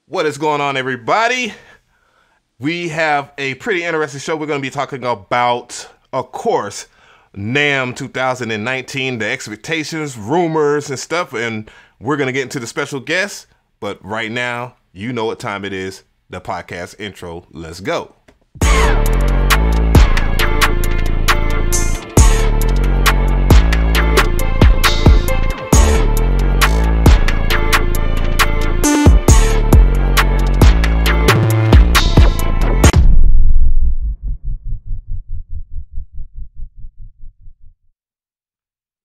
What is going on, everybody? We have a pretty interesting show. We're going to be talking about, of course, NAMM 2019, the expectations, rumors, and stuff. And we're going to get into the special guests. But right now, you know what time it is. The podcast intro. Let's go.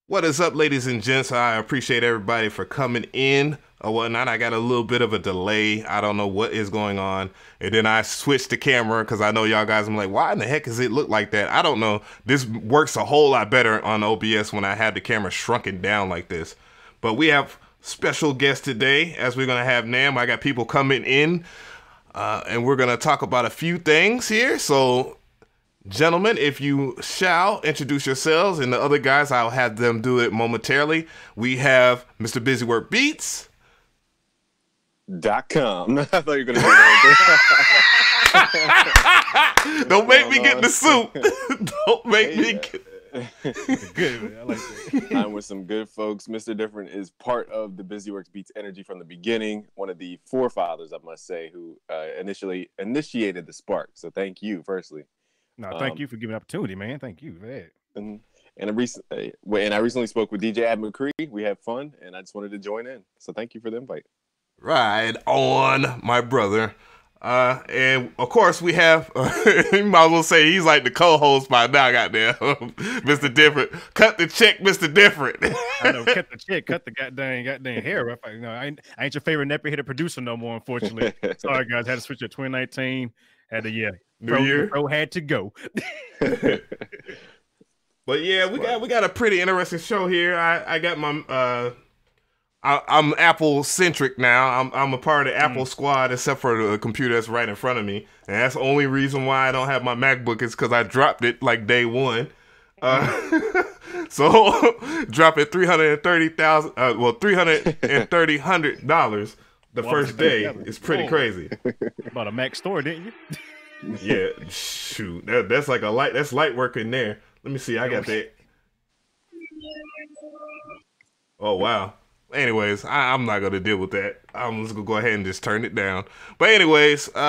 What is up, ladies and gents? I appreciate everybody for coming in or whatnot. I got a little bit of a delay. I don't know what is going on. And then I switched the camera because I know y'all guys, I'm like, why in the heck does it look like that? I don't know. This works a whole lot better on OBS when I had the camera shrunken down like this. But we have special guests today as we're going to have NAMM. I got people coming in and we're going to talk about a few things here. So gentlemen, if you shall introduce yourselves, and the other guys, I'll have them do it momentarily. We have Mr. BusyWorksBeats. .com. I thought you were going to do Don't make me get the soup. Don't make me get... Good. I like that. I'm with some good folks. Mr. Different is part of the BusyWorksBeats energy from the beginning. One of the forefathers, I must say, who initially initiated the spark. So thank you, firstly. No, thank you for giving the opportunity, man. Thank you for that. And I recently spoke with DJ at Mcree. We had fun, and I just wanted to join in. So thank you for the invite. Right on, my brother. And of course we have, you might as well say he's like the co-host by now, goddamn, Mr. Different. Cut the check, Mr. Different. I know, cut the check, cut the goddamn hair up. I ain't your favorite nappy headed producer no more, unfortunately. Sorry, guys, had to switch to 2019. Had to, New year. Pro had to go. But yeah, we got a pretty interesting show here. I got my I'm Apple centric now. I'm a part of the Apple squad, except for the computer that's right in front of me, and that's the only reason why I don't have my MacBook is because I dropped it like day one. So dropping $330 the first day is pretty crazy. About a Mac store, didn't you? Yeah, shoot, that's like that's light work in there. Let me see, I got that. Oh wow. Anyways, I'm not gonna deal with that. I'm just gonna go ahead and just turn it down. But anyways, we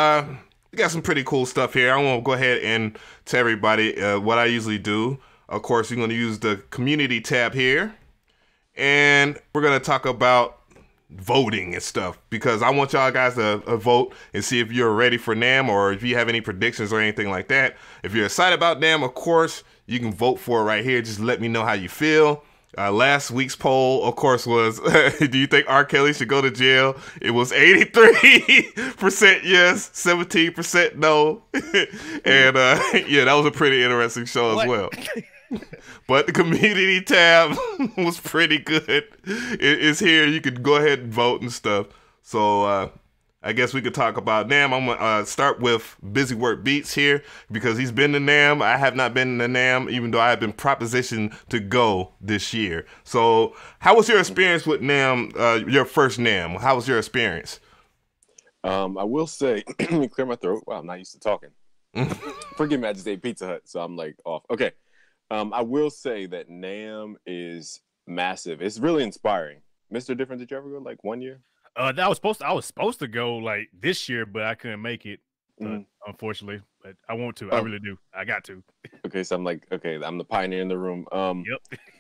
got some pretty cool stuff here. I want to go ahead and tell everybody what I usually do. Of course, you're gonna use the community tab here, and we're gonna talk about voting and stuff because I want y'all guys to vote and see if you're ready for NAMM or if you have any predictions or anything like that. If you're excited about NAMM, of course, you can vote for it right here. Just let me know how you feel. Last week's poll, of course, was do you think R. Kelly should go to jail? It was 83% yes, 17% no. And yeah, that was a pretty interesting show as well. But the community tab was pretty good. It's here. You could go ahead and vote and stuff. So I guess we could talk about NAMM. I'm going to start with BusyWorksBeats here because he's been to NAMM. I have not been to NAMM, even though I have been propositioned to go this year. So how was your experience with NAMM, your first NAMM? How was your experience? I will say, let me clear my throat. Wow, I'm not used to talking. Forgive me, I just ate Pizza Hut, so I'm like off. Okay. I will say that NAMM is massive. It's really inspiring. Mr. Different, did you ever go like 1 year? I was supposed to go like this year, but I couldn't make it, unfortunately. But I want to. I really do. I got to. Okay, so I'm like, okay, I'm the pioneer in the room.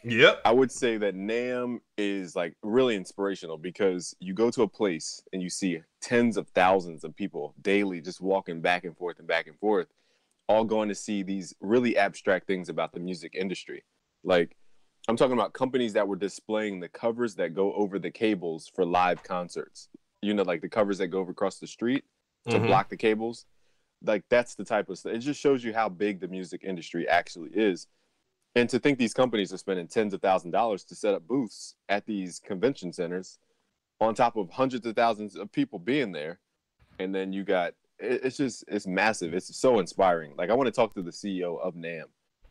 Yep. I would say that NAMM is like really inspirational because you go to a place and you see tens of thousands of people daily just walking back and forth, all going to see these really abstract things about the music industry. Like, I'm talking about companies that were displaying the covers that go over the cables for live concerts. You know, like the covers that go over across the street to block the cables. Like, that's the type of stuff. It just shows you how big the music industry actually is. And to think these companies are spending tens of thousands of dollars to set up booths at these convention centers on top of hundreds of thousands of people being there. And then you got, it's massive. It's so inspiring. Like, I want to talk to the CEO of NAMM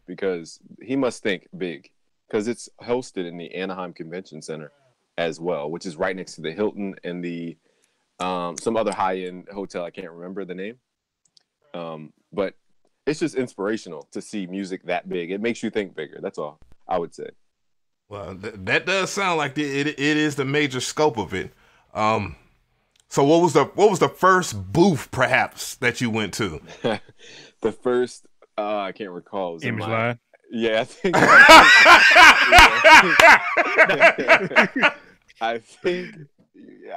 because he must think big. Because it's hosted in the Anaheim Convention Center as well, which is right next to the Hilton and the some other high-end hotel. I can't remember the name. But it's just inspirational to see music that big. It makes you think bigger. That's all I would say. Well, that does sound like it is the major scope of it. So what was the first booth perhaps that you went to? The first, I can't recall. It was Image Line. Yeah, I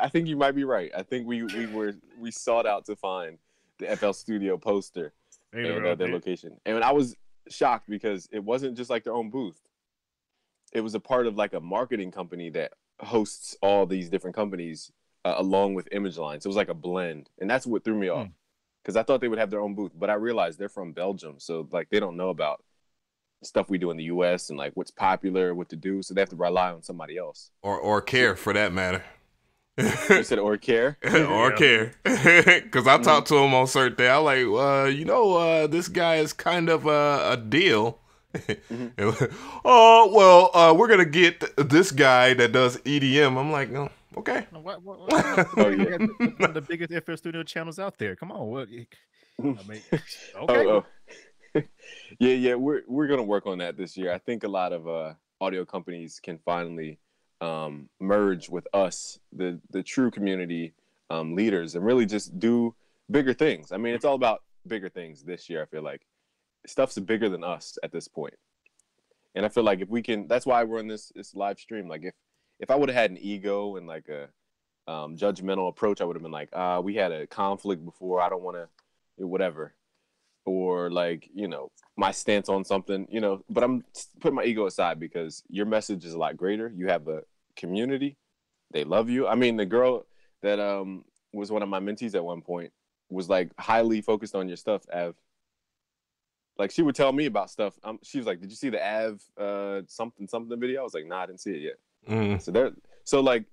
think you might be right. I think we sought out to find the FL Studio poster and their location. And I was shocked because it wasn't just like their own booth. It was a part of like a marketing company that hosts all these different companies along with Image Line. So it was like a blend. And that's what threw me off because I thought they would have their own booth, but I realized they're from Belgium. So like they don't know about stuff we do in the US and like what's popular, what to do. So they have to rely on somebody else. Or care for that matter. You said or care? Or care. Because I talked to him on certain day. I was like, this guy is kind of a deal. We're going to get this guy that does EDM. I'm like, no, okay. Oh, yeah. One of the biggest FL Studio channels out there. Come on. What? I mean, okay. Yeah, we're gonna work on that this year. I think a lot of audio companies can finally merge with us, the true community leaders, and really just do bigger things. I mean, it's all about bigger things this year. I feel like stuff's bigger than us at this point, and I feel like if we can, that's why we're on this live stream. Like if I would have had an ego and like a judgmental approach, I would have been like, we had a conflict before. I don't want to, whatever. Or like, my stance on something, but I'm putting my ego aside because your message is a lot greater. You have a community. They love you. I mean, the girl that was one of my mentees at one point was like highly focused on your stuff, Av. Like she would tell me about stuff. She was like, did you see the Av something video? I was like, nah, I didn't see it yet. So like,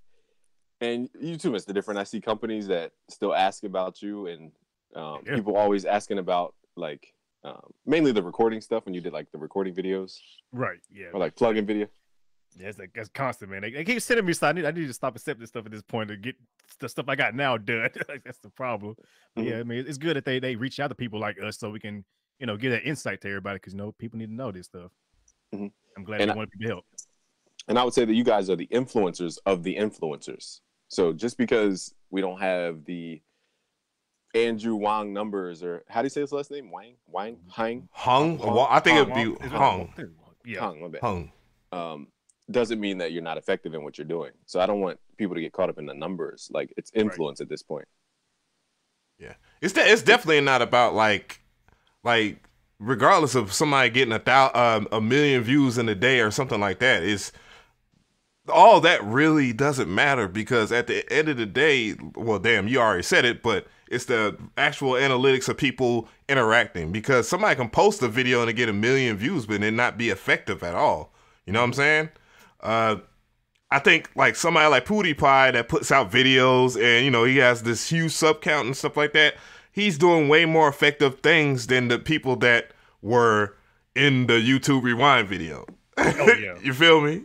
and you too, Mr. Different. I see companies that still ask about you and people always asking about like mainly the recording stuff when you did like the recording videos, right? Yeah, or like plug-in video. Yeah, that's constant, man. They keep sending me stuff. I need to stop accepting stuff at this point to get the stuff I got now done. Like, that's the problem. Yeah, I mean, it's good that they reach out to people like us so we can get that insight to everybody because people need to know this stuff. I'm glad they want people to help. And I would say that you guys are the influencers of the influencers. So just because we don't have the Andrew Wang numbers, or how do you say his last name? Hung. Well, I think it'd be Hung. Yeah, Hung. My bad. Hung. Doesn't mean that you're not effective in what you're doing. So I don't want people to get caught up in the numbers. Like it's influence at this point. Yeah, it's definitely not about like regardless of somebody getting a million views in a day or something like that. Is all that really doesn't matter because at the end of the day, well, damn, you already said it, but it's the actual analytics of people interacting because somebody can post a video and get 1 million views, but it not be effective at all. You know what I'm saying? I think like somebody like PewDiePie that puts out videos and, he has this huge sub count and stuff like that. He's doing way more effective things than the people that were in the YouTube Rewind video. Oh, yeah. You feel me?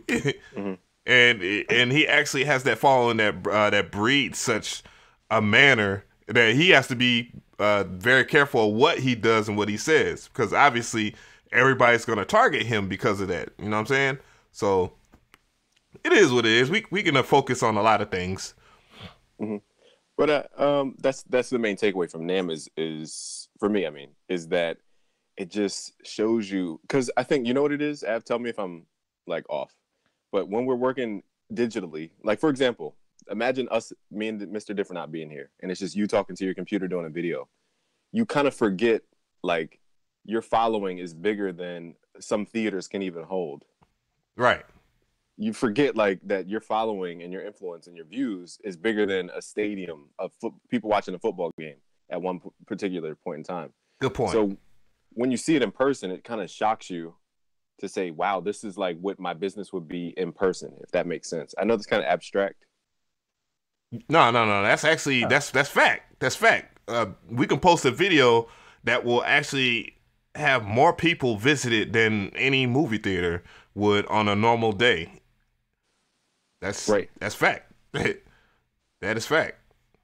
And he actually has that following that breeds such a manner that he has to be very careful of what he does and what he says because obviously everybody's going to target him because of that. You know what I'm saying? So it is what it is. We can focus on a lot of things. But that's the main takeaway from NAMM is for me. I mean, is that it just shows you because I think what it is. Av, tell me if I'm like off. But when we're working digitally, like for example, imagine me and Mr. Different not being here, and it's just you talking to your computer doing a video. You kind of forget like your following is bigger than some theaters can even hold. Right. You forget like that your following and your influence and your views is bigger than a stadium of people watching a football game at one particular point in time. Good point. So when you see it in person, it kind of shocks you to say, wow, this is like what my business would be in person, if that makes sense. I know that's kind of abstract. No. That's actually, that's fact. That's fact. We can post a video that will actually have more people visited than any movie theater would on a normal day. That's right. That's fact. That is fact.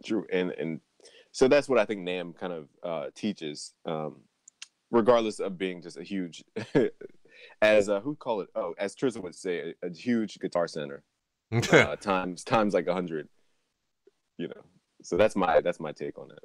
True, and so that's what I think NAMM kind of teaches, regardless of being just a huge, as who call it? Oh, as Tristan would say, a huge guitar center, times like 100. You know, so that's my take on that.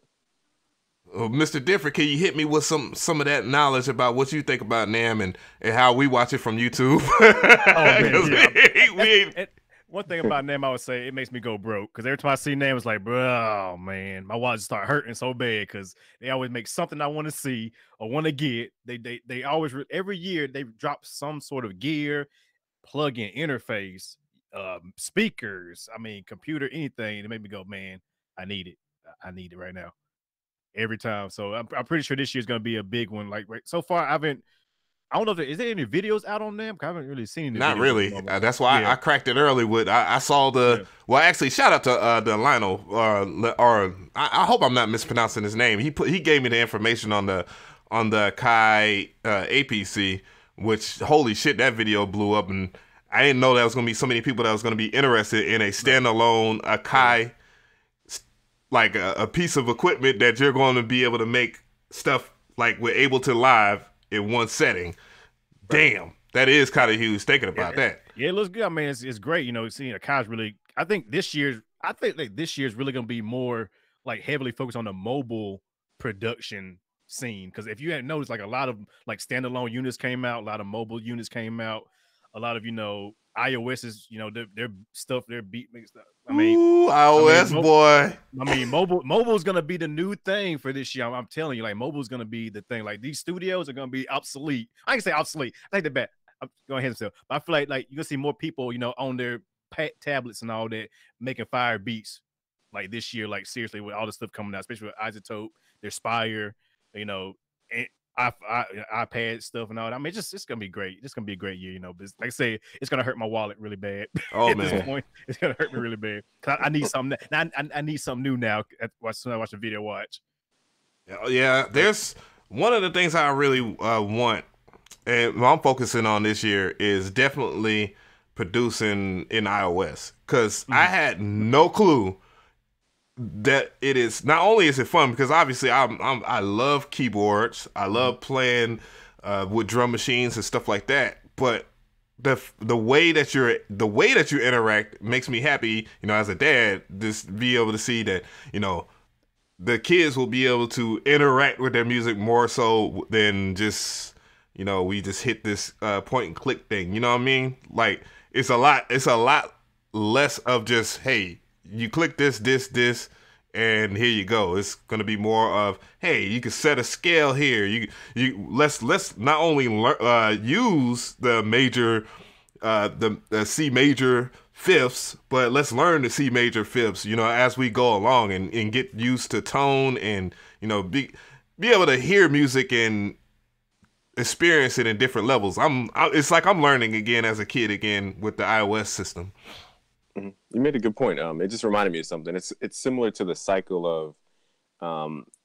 Mr. Different, can you hit me with some of that knowledge about what you think about NAMM and how we watch it from YouTube? Oh man, yeah. One thing about NAMM, I would say it makes me go broke because every time I see NAMM, it's like, bro, oh, man, my wallet start hurting so bad because they always make something I want to see or want to get. They always every year they drop some sort of gear, plug-in interface, speakers. I mean, computer, anything. It made me go, man, I need it. I need it right now. Every time. So I'm pretty sure this year's gonna be a big one. Like so far, I don't know is there any videos out on them? I haven't really seen any. Not really. That's why I cracked it early with. I saw the. Yeah. Well, actually, shout out to the Lionel. Or I hope I'm not mispronouncing his name. He gave me the information on the Kai APC, which holy shit, that video blew up, and I didn't know that was gonna be so many people that was gonna be interested in a standalone Kai. Like a piece of equipment that you're going to be able to make stuff like with Ableton Live in one setting. Damn, that is kind of huge thinking about that. Yeah, it looks good. I mean, it's great. You know, seeing Akai's really. I think this year's really going to be more like heavily focused on the mobile production scene. Because if you hadn't noticed, like a lot of like standalone units came out, a lot of mobile units came out, a lot of iOS's, their stuff, their beat mix stuff. I mean, iOS boy. I mean, mobile is gonna be the new thing for this year. I'm telling you, like mobile is gonna be the thing. Like these studios are gonna be obsolete. I can say obsolete. I take that back. I'm going ahead and say, but I feel like you're gonna see more people, on their tablets and all that making fire beats like this year. Like seriously, with all the stuff coming out, especially with Isotope, their Spire, and iPad stuff and all that. I mean, it's gonna be great. It's gonna be a great year, But like I say, it's gonna hurt my wallet really bad. Oh at man, this point, it's gonna hurt me really bad. Cause I need something. I need something new now. As soon as I watch the video, watch. Yeah, there's one of the things I really want, and what I'm focusing on this year is definitely producing in iOS because I had no clue that it is. Not only is it fun because obviously I love keyboards, I love playing with drum machines and stuff like that, but the way that you interact makes me happy, as a dad, just be able to see that the kids will be able to interact with their music more so than just we just hit this point and click thing. You know what I mean? Like it's a lot less of just, hey, you click this, and here you go. It's going to be more of, hey, you can set a scale here. Let's not only use the major, the C major fifths, but let's learn the C major fifths, as we go along and get used to tone and, be able to hear music and experience it in different levels. It's like I'm learning again as a kid again with the iOS system. You made a good point. It just reminded me of something. It's similar to the cycle of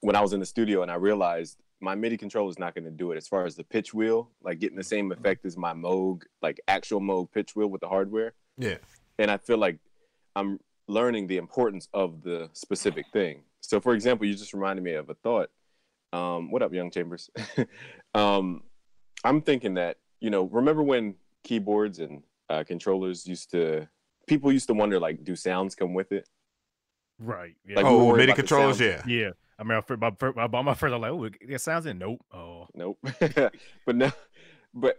when I was in the studio and I realized my MIDI controller is not going to do it as far as the pitch wheel, like getting the same effect as my Moog, like actual Moog pitch wheel with the hardware. Yeah. And I feel like I'm learning the importance of the specific thing. So, for example, you just reminded me of a thought. What up, Young Chambers? I'm thinking that, remember when keyboards and controllers people used to wonder, like, do sounds come with it? Right. Yeah. Like, MIDI controllers, yeah. Yeah. I mean, I bought my first, I'm like, oh, it sounds in. Nope. Oh. Nope.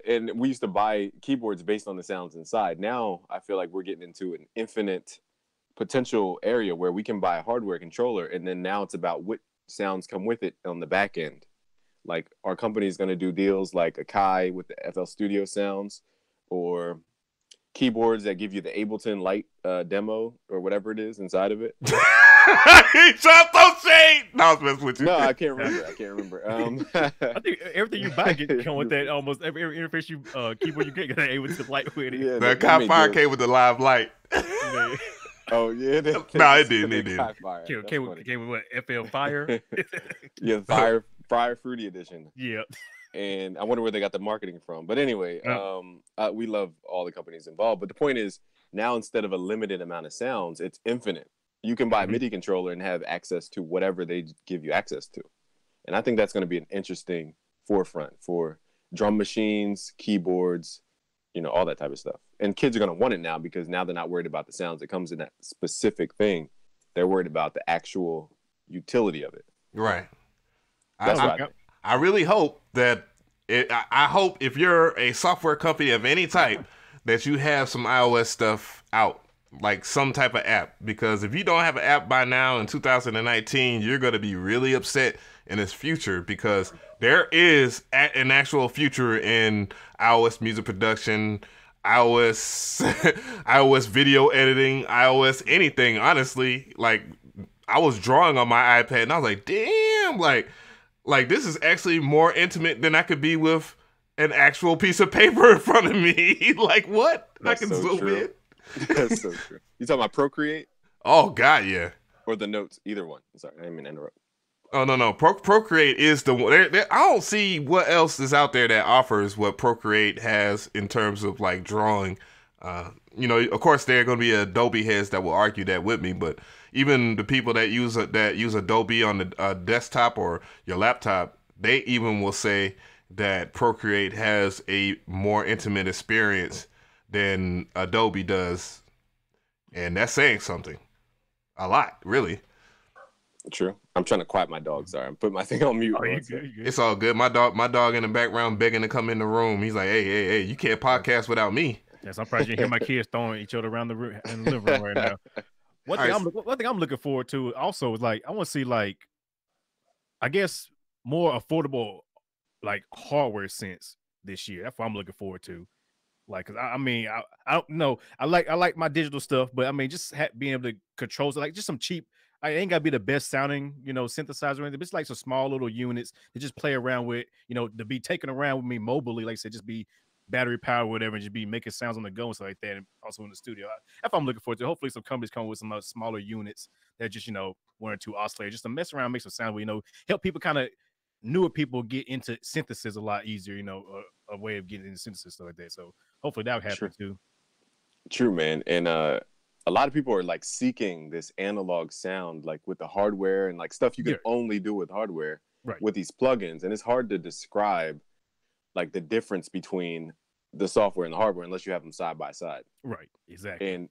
And we used to buy keyboards based on the sounds inside. Now, I feel like we're getting into an infinite potential area where we can buy a hardware controller, and then now it's about what sounds come with it on the back end. Like, our company is going to do deals like Akai with the FL Studio sounds, or keyboards that give you the Ableton Light demo or whatever it is inside of it. He dropped those shade. No, I was messing with you. No, I can't remember. I think everything you buy can come with that. Almost every interface keyboard you get that Ableton Light with it. Yeah, the Kai Fire came with the live light. Oh yeah, no, it didn't. It didn't. Came with what? FL Fire. Yeah, Fire Fruity Edition. Yeah. And I wonder where they got the marketing from. But anyway, we love all the companies involved. But the point is, now instead of a limited amount of sounds, it's infinite. You can buy a MIDI controller and have access to whatever they give you access to. And I think that's going to be an interesting forefront for drum machines, keyboards, you know, all that type of stuff. And kids are going to want it now because now they're not worried about the sounds that comes in that specific thing. They're worried about the actual utility of it. Right. That's what I really hope that I hope if you're a software company of any type that you have some iOS stuff out, like some type of app, because if you don't have an app by now in 2019, you're going to be really upset in its future, because there is an actual future in iOS music production, iOS iOS video editing, iOS anything. Honestly, like I was drawing on my iPad and I was like, damn, like this is actually more intimate than I could be with an actual piece of paper in front of me. Like what? That's I can so zoom true. in. That's so true. You talking about Procreate Oh God, yeah. or the Notes? Either one. Sorry, I didn't mean to interrupt. Oh no, Procreate is the one. I don't see what else is out there that offers what Procreate has in terms of like drawing. You know, of course, there are going to be Adobe heads that will argue that with me, but even the people that use Adobe on the desktop or your laptop, they even will say that Procreate has a more intimate experience than Adobe does, and that's saying something. A lot, really. True. I'm trying to quiet my dog. Sorry, I'm putting my thing on mute. Oh, you good, you good. It's all good. My dog in the background begging to come in the room. He's like, hey, you can't podcast without me. Yes, I'm probably hear my kids throwing each other around the room in the living room right now. One thing I'm looking forward to also is like I want to see like I guess more affordable like hardware sense this year. That's what I'm looking forward to. Like, cause I mean, I don't know. I like my digital stuff, but I mean, just being able to control like just some cheap. I ain't gotta be the best sounding, you know, synthesizer or anything. It's like some small little units to just play around with, you know, to be taken around with me mobily. Like I said, just be battery power, whatever, and just be making sounds on the go and stuff like that. And also in the studio. That's what I'm looking forward to. Hopefully, some companies come with some smaller units that just, you know, 1 or 2 oscillators, just to mess around, make some sound. Where, you know, help people kind of newer people get into synthesis a lot easier. You know, a way of getting into synthesis stuff like that. So hopefully that would happen too. True, man. And a lot of people are like seeking this analog sound, like with the hardware and like stuff you can only do with hardware with these plugins. And it's hard to describe like the difference between the software and the hardware unless you have them side by side. Right. Exactly.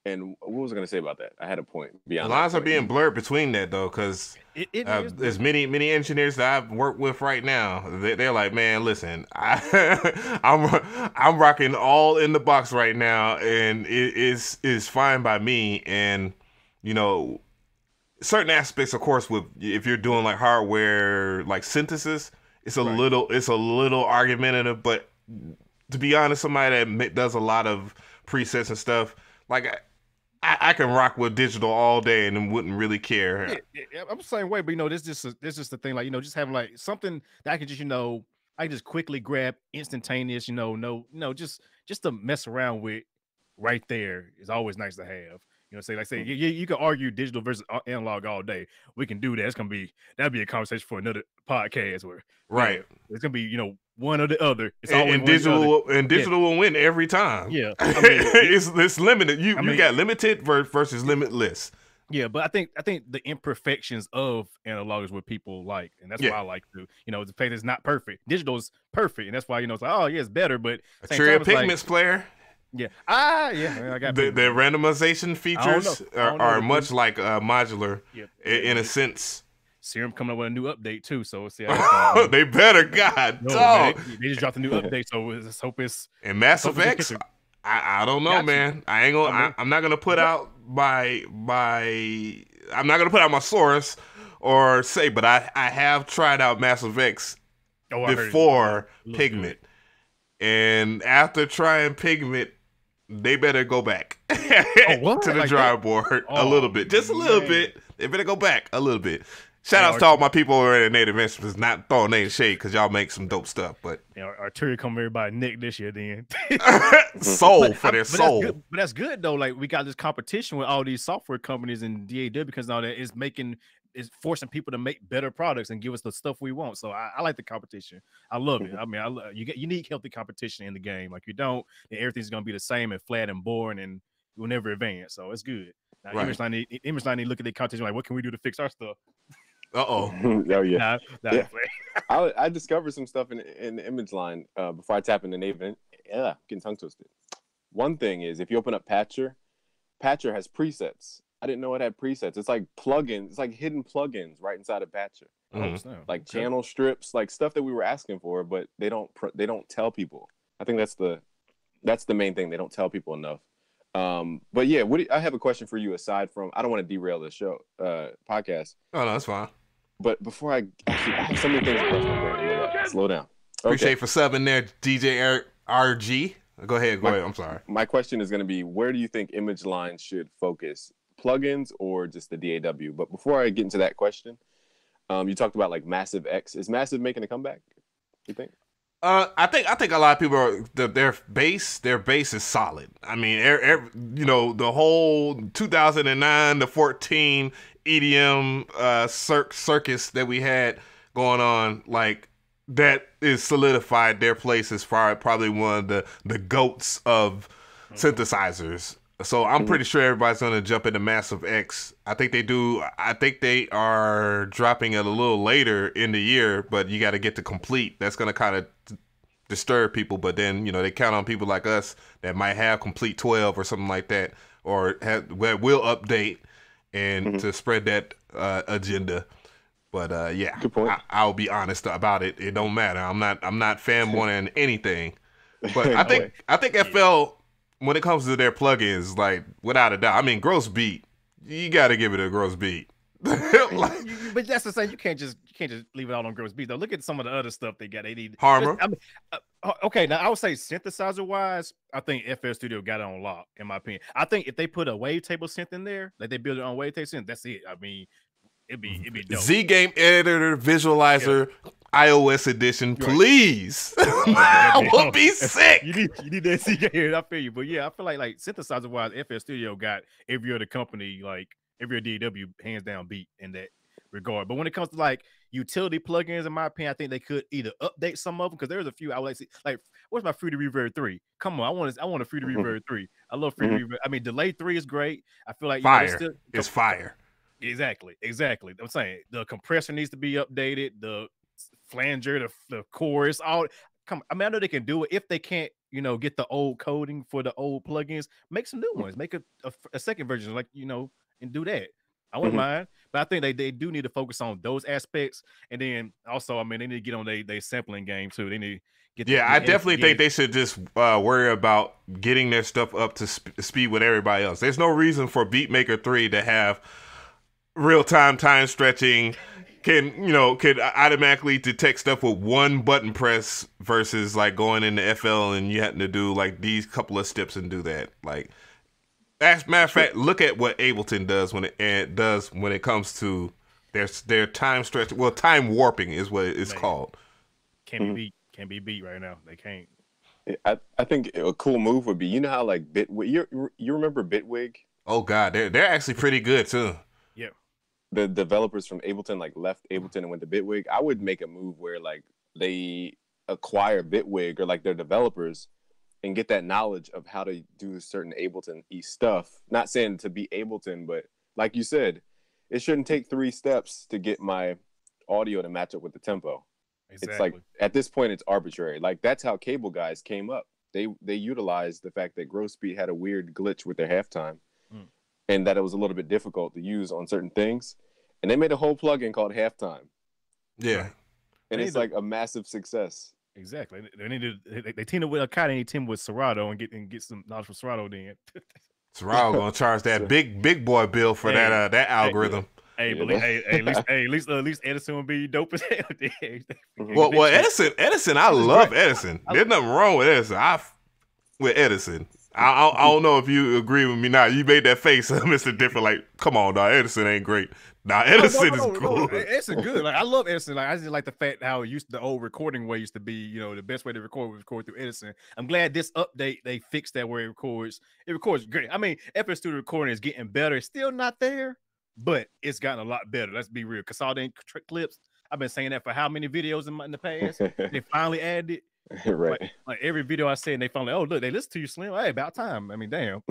And what was I going to say about that? I had a point. The lines are being blurred between that though, because there's many engineers that I've worked with right now. They're like, man, listen, I'm rocking all in the box right now, and it is fine by me. And you know, certain aspects, of course, with if you're doing like hardware like synthesis, it's a little argumentative. But to be honest, somebody that does a lot of presets and stuff, like I can rock with digital all day and wouldn't really care. Yeah, I'm the same way, but you know, this just the thing, like, you know, just having like something that I can just, you know, I just quickly grab, instantaneous, you know, just to mess around with right there is always nice to have. You know, say you can argue digital versus analog all day. We can do that. That'd be a conversation for another podcast where it's gonna be, you know, one or the other. It's always digital will win every time. Yeah, I mean, it's limited. You got limited versus limitless. Yeah, but I think the imperfections of analog is what people like, and that's why I like to. You know, the fact it's not perfect. Digital is perfect, and that's why, you know, it's like, oh yeah, it's better. But a Trio Pigments player. Yeah. I got the randomization features are much like modular in a sense. Serum coming up with a new update too, so we'll see. They better, God, dog. They just dropped a new update, so let's hope it's. And Mass Effects, I don't know, man. I ain't gonna. I'm not gonna put out my. I'm not gonna put out my source or say, but I have tried out Mass Effects before Pigment, and after trying Pigment, they better go back to the drawing board a little bit, just a little bit. They better go back a little bit. Shout outs to all my people who are in Native Instruments, not throwing any shade because y'all make some dope stuff. But Arteria come everybody Nick this year then. Soul for their soul. But that's good though. Like we got this competition with all these software companies and DAW because now that is forcing people to make better products and give us the stuff we want. So I like the competition. I love it. I mean, you need healthy competition in the game. Like you don't, then everything's gonna be the same and flat and boring and you'll never advance. So it's good. Now, Image Line need to look at their content like, what can we do to fix our stuff? Oh yeah. Yeah. I discovered some stuff in the Image Line before I tap into Naven. Yeah, getting tongue twisted. One thing is, if you open up Patcher has presets. I didn't know it had presets. It's like plugins. It's like hidden plugins right inside of Patcher. Like channel strips, like stuff that we were asking for, but they don't tell people. I think that's the main thing. They don't tell people enough. But yeah, I have a question for you. Aside from, I don't want to derail the show podcast. Oh no, that's fine. But before I have so many things across my brain. Slow down. Appreciate for subbing there, DJ RG. Go ahead. I'm sorry. My question is going to be, where do you think Image Line should focus? Plugins or just the DAW? But before I get into that question, you talked about like Massive X. Is Massive making a comeback, you think? I think a lot of people are their bass is solid. I mean, the whole 2009 to 14 EDM circus that we had going on, like that is solidified their place as far probably one of the goats of synthesizers. So I'm pretty sure everybody's going to jump into Massive X. I think they do. I think they are dropping it a little later in the year, but you got to get to complete. That's going to kind of disturb people. But then, they count on people like us that might have complete 12 or something like that, or will update and to spread that agenda. But yeah, I'll be honest about it. It don't matter. I'm not fanboying anything. But I think FL, when it comes to their plugins, like without a doubt, I mean, gross beat, you got to give it a gross beat. But that's the same. You can't just leave it all on gross beat though. Look at some of the other stuff they got. They need Harmer. I mean, okay, now I would say synthesizer wise, I think FL Studio got it on lock. In my opinion, I think if they put a wavetable synth in there, like they build it on wavetable synth, that's it. I mean, it'd be dope. Z Game Editor Visualizer. Yeah. iOS edition, please. I will be sick. You need that CK here. I feel you, but yeah, I feel like synthesizer wise, FL Studio got every other company, like every DAW, hands down beat in that regard. But when it comes to like utility plugins, in my opinion, I think they could either update some of them, because there's a few I would like to see. Like, what's my Fruity Reverb 3? Come on, I want a Fruity Reverb 3. I love Fruity Reverb. I mean, Delay 3 is great. I feel like fire. It's fire. Exactly. I'm saying the compressor needs to be updated. The flanger, the chorus, all. I mean, I know they can do it. If they can't, get the old coding for the old plugins, make some new ones. Make a second version, like, and do that. I wouldn't mind, but I think they do need to focus on those aspects. And then also, I mean, they need to get on their sampling game too. They need to get. I definitely think they should just worry about getting their stuff up to speed with everybody else. There's no reason for Beatmaker 3 to have real-time time stretching, can automatically detect stuff with one button press versus like going into FL and you having to do like these couple of steps and do that. Like, as a matter of fact, look at what Ableton does when it comes to their time stretch. Well, time warping is what it's called. Can't be beat right now. They can't. I think a cool move would be, how like Bitwig. You remember Bitwig? Oh God, they're actually pretty good too. Yeah. The developers from Ableton like left Ableton and went to Bitwig. I would make a move where like they acquire Bitwig or like their developers and get that knowledge of how to do certain Ableton-y stuff. Not saying to be Ableton, but like you said, it shouldn't take 3 steps to get my audio to match up with the tempo. Exactly. It's like at this point it's arbitrary. Like that's how Cable Guys came up. They utilized the fact that Gross Beat had a weird glitch with their halftime. And that it was a little bit difficult to use on certain things. And they made a whole plugin called Halftime. Yeah. And it's like a massive success. Exactly. They teamed up with Akata and teamed with Serato and get some knowledge from Serato then. Serato gonna charge that big boy bill for that algorithm. Hey, at least Edison would be dope as hell. Well, Edison, I love Edison. There's nothing wrong with Edison. With Edison. I don't know if you agree with me now. You made that face, Mr. Different. Like, come on, dog. Edison ain't great. Nah, Edison is cool. Edison good. Like, I love Edison. Like, I just like the fact how the old recording way used to be. The best way to record was record through Edison. I'm glad this update they fixed that where it records. It records great. I mean, FL Studio recording is getting better. It's still not there, but it's gotten a lot better. Let's be real. Kassadin clips. I've been saying that for how many videos in the past? They finally added it. Right. Like every video I said, and they finally, oh look, they listen to you, Slim. Hey, about time. I mean, damn.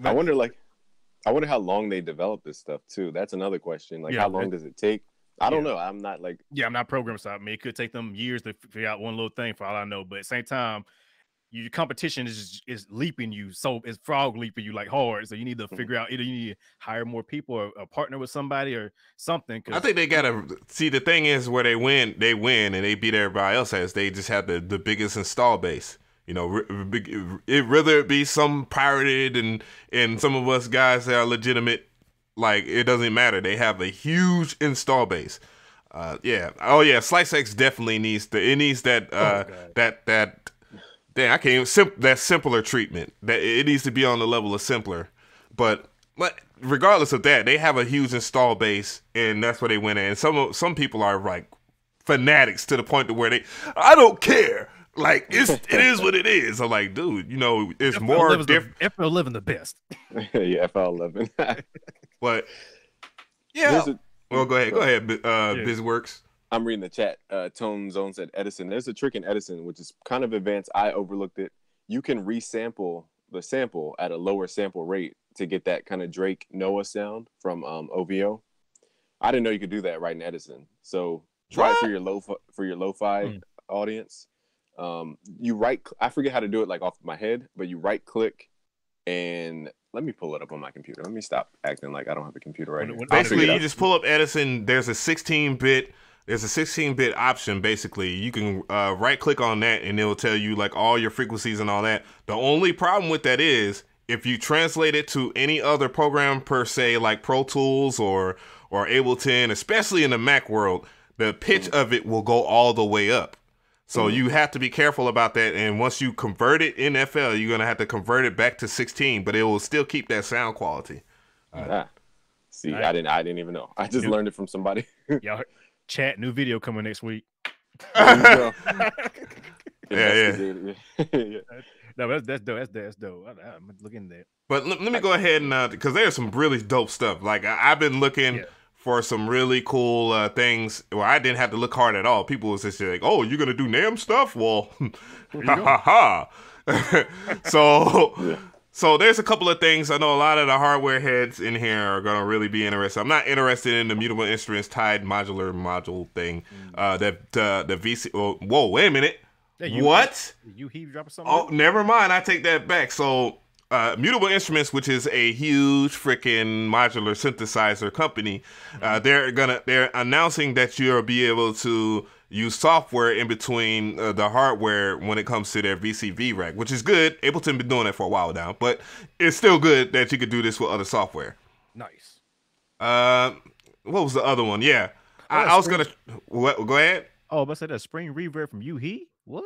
I wonder, like, I wonder how long they develop this stuff too. That's another question. Like, Yeah, how long does it take? I don't yeah. know. I'm not like, Yeah, I'm not programmer, so I mean, it could take them years to figure out one little thing for all I know. But at the same time, your competition is leaping you, so it's frog leaping you like hard. So you need to figure out either you need to hire more people or partner with somebody or something. I think they gotta see. The thing is, where they win, and they beat everybody else. As they just have the biggest install base. You know, whether it be some pirated and some of us guys that are legitimate. Like, it doesn't matter. They have a huge install base. Yeah. Oh yeah. Slice X definitely needs that damn, I can't even that simpler treatment. That it needs to be on the level of simpler. But regardless of that, they have a huge install base, and that's where they went in. And some people are like fanatics to the point to where I don't care. Like, it is what it is. I'm like, dude, you know, it's more different. FL11 the best. Yeah, FL11. But yeah, well, go ahead, BusyWorks. I'm reading the chat. Tone Zone said Edison. There's a trick in Edison, which is kind of advanced. I overlooked it. You can resample the sample at a lower sample rate to get that kind of Drake Noah sound from OVO. I didn't know you could do that right in Edison. So try it for your lo-fi audience. I forget how to do it like off my head, but you right click and let me pull it up on my computer. Let me stop acting like I don't have a computer right now. Basically, you just pull up Edison. There's a 16-bit option. Basically, you can right click on that and it'll tell you like all your frequencies and all that. The only problem with that is if you translate it to any other program per se, like Pro Tools or Ableton, especially in the Mac world, the pitch of it will go all the way up. So you have to be careful about that. And once you convert it in FL, you're going to have to convert it back to 16, but it will still keep that sound quality. See, I didn't even know. I just learned it from somebody. Y'all, chat, new video coming next week. Yeah. No, that's dope. That's dope. I'm looking at that. But let me go ahead and, because there's some really dope stuff. Like, I've been looking for some really cool things. Well, I didn't have to look hard at all. People was just like, oh, you're going to do NAMM stuff? Well, ha. So there's a couple of things. I know a lot of the hardware heads in here are going to really be interested. I'm not interested in the mutable instruments tied modular module thing. The VC. Oh, whoa, wait a minute. What? You heave drop or something? Oh, never mind. I take that back. So Mutable Instruments, which is a huge freaking modular synthesizer company, they're announcing that you'll be able to use software in between the hardware when it comes to their VCV rack, which is good. Ableton been doing it for a while now, but it's still good that you could do this with other software. Nice. What was the other one? Yeah, I was gonna. What? Go ahead. Oh, but I said that spring reverb from Yuhi. What?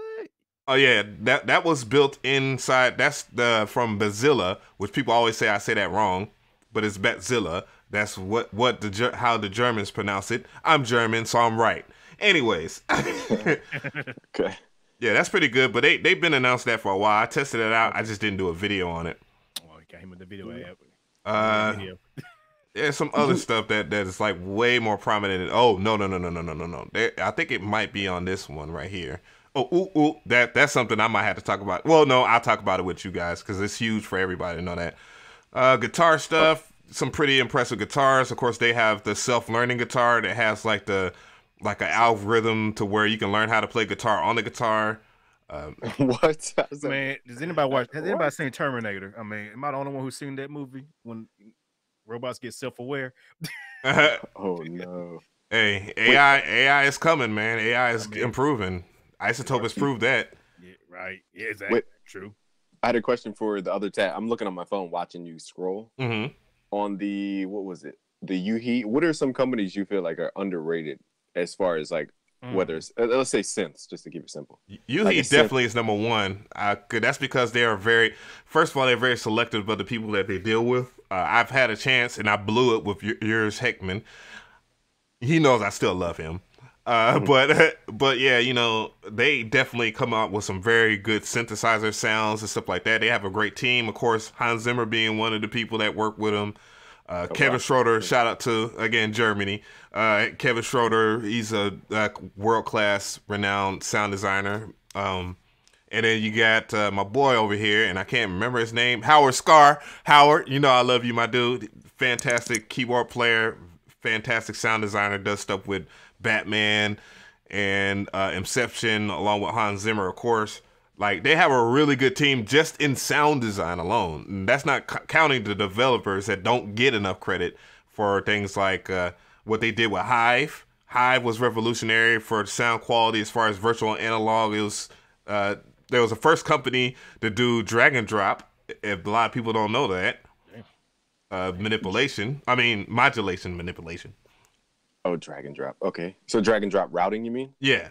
Oh yeah, that was built inside. That's from Bazilla, which people always say I say that wrong, but it's Batzilla. That's how the Germans pronounce it. I'm German, so I'm right. Anyways, okay. Yeah, that's pretty good. But they've been announced that for a while. I tested it out. I just didn't do a video on it. Oh, you got him with the video app. There's some other stuff that is like way more prominent. Oh no. I think it might be on this one right here. Oh, that's something I might have to talk about. Well, no, I'll talk about it with you guys because it's huge for everybody to know that. Guitar stuff, some pretty impressive guitars. Of course, they have the self-learning guitar that has like an algorithm to where you can learn how to play guitar on the guitar. What? Man, has anybody seen Terminator? I mean, am I the only one who's seen that movie when robots get self-aware? Oh no. Hey, AI is coming, man. AI is improving. Isotope has proved that. Yeah, right. Yeah, exactly. True. I had a question for the other tab. I'm looking on my phone watching you scroll. Mm-hmm. On the, what was it? The Yuhi. What are some companies you feel like are underrated as far as like whether it's, let's say synths, just to keep it simple? Yuhi like definitely is number one. That's because they are first of all, they're very selective of the people that they deal with. I've had a chance and I blew it with Urs Heckman. He knows I still love him. But yeah, you know, they definitely come out with some very good synthesizer sounds and stuff like that. They have a great team, of course, Hans Zimmer being one of the people that work with them. Kevin Schroeder, shout out to, again, Germany. Kevin Schroeder, he's a world-class renowned sound designer. And then you got my boy over here, and I can't remember his name, Howard Scar. Howard, you know I love you, my dude. Fantastic keyboard player, fantastic sound designer, does stuff with Batman and Inception, along with Hans Zimmer, of course. Like, they have a really good team just in sound design alone. And that's not counting the developers that don't get enough credit for things like what they did with Hive. Hive was revolutionary for sound quality as far as virtual and analog. It was there was the first company to do drag and drop. If a lot of people don't know that, modulation manipulation. Oh, drag and drop. Okay, so drag and drop routing, you mean? Yeah.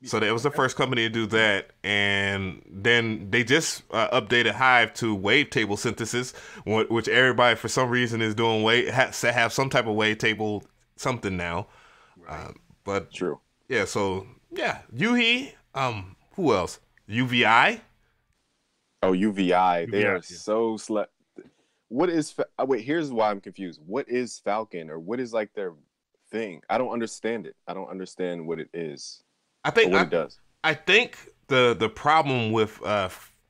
So that was the first company to do that, and then they just updated Hive to wavetable synthesis, which everybody for some reason is doing. Has to have some type of wavetable something now. Right. But true. Yeah. So yeah, UHE. Who else? UVI. Oh, UVI. They are yeah. so slept. What is? Wait. Here's why I'm confused. What is Falcon, or what is like their thing? I don't understand it. I don't understand what it is. I think what it does. I think the problem with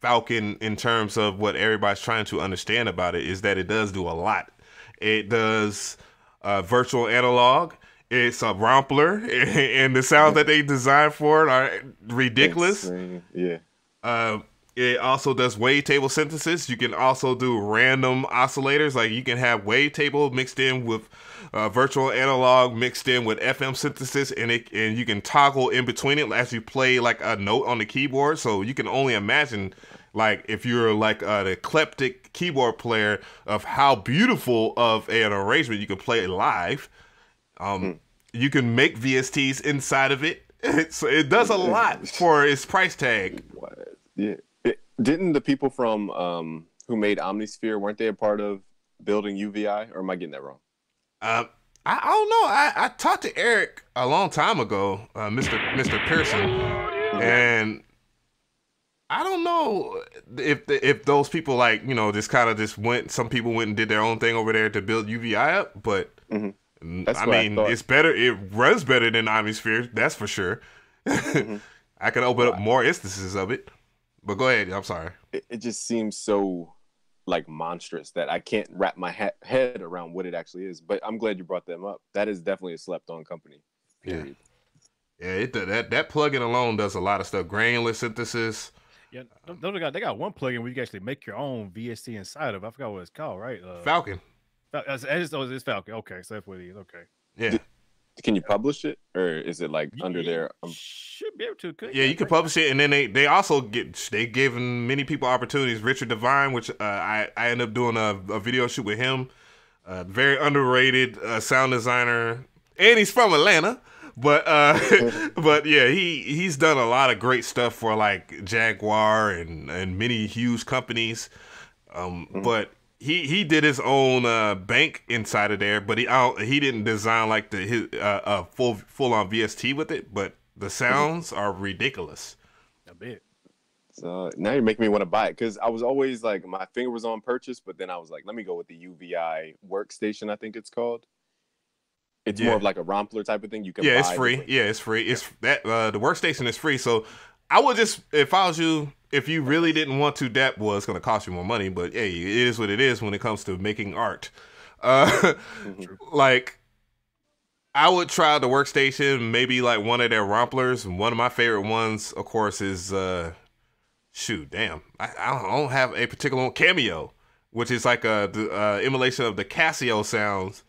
Falcon in terms of what everybody's trying to understand about it is that it does do a lot. It does virtual analog. It's a rompler, and the sounds that they designed for it are ridiculous. Insane. Yeah. It also does wavetable synthesis. You can also do random oscillators. Like, you can have wavetable mixed in with virtual analog mixed in with FM synthesis, and you can toggle in between it as you play like a note on the keyboard. So you can only imagine, like, if you're like an eclectic keyboard player, of how beautiful of an arrangement you can play it live. You can make VSTs inside of it. So it does a lot for its price tag. What? Yeah. Didn't the people from who made Omnisphere, weren't they a part of building UVI, or am I getting that wrong? I don't know. I talked to Eric a long time ago, Mr. Pearson, and I don't know if those people, like, you know, just kind of just went. Some people went and did their own thing over there to build UVI up, but I mean, it's better. It runs better than Omnisphere, that's for sure. I can open up more instances of it. But go ahead. I'm sorry. It just seems so like monstrous that I can't wrap my head around what it actually is. But I'm glad you brought them up. That is definitely a slept-on company. Period. Yeah. That plugin alone does a lot of stuff. Granular synthesis. Yeah, they got one plugin where you can actually make your own VST inside of. I forgot what it's called. Right? Falcon. It's Falcon. Okay, so that's what it is. Okay. Yeah. Can you publish it, or is it like under their? Should be able to. Yeah, you can publish it, and then they also given many people opportunities. Richard Devine, which I ended up doing a video shoot with him. Very underrated sound designer, and he's from Atlanta. But but yeah, he's done a lot of great stuff for like Jaguar and many huge companies. But he did his own bank inside of there, but he didn't design like his full on VST with it. But the sounds are ridiculous. A bit. So now you're making me want to buy it, because I was always like, my finger was on purchase, but then I was like, let me go with the UVI workstation, I think it's called. It's more of like a Rompler type of thing. You can buy it's free. Yeah, it's free. It's that the workstation is free. So I would just, if I was you, if you really didn't want to, that was going to cost you more money. But hey, it is what it is when it comes to making art. Like, I would try the workstation, maybe like one of their Romplers. One of my favorite ones, of course, is I don't have a particular one. Cameo, which is like the emulation of the Casio sounds.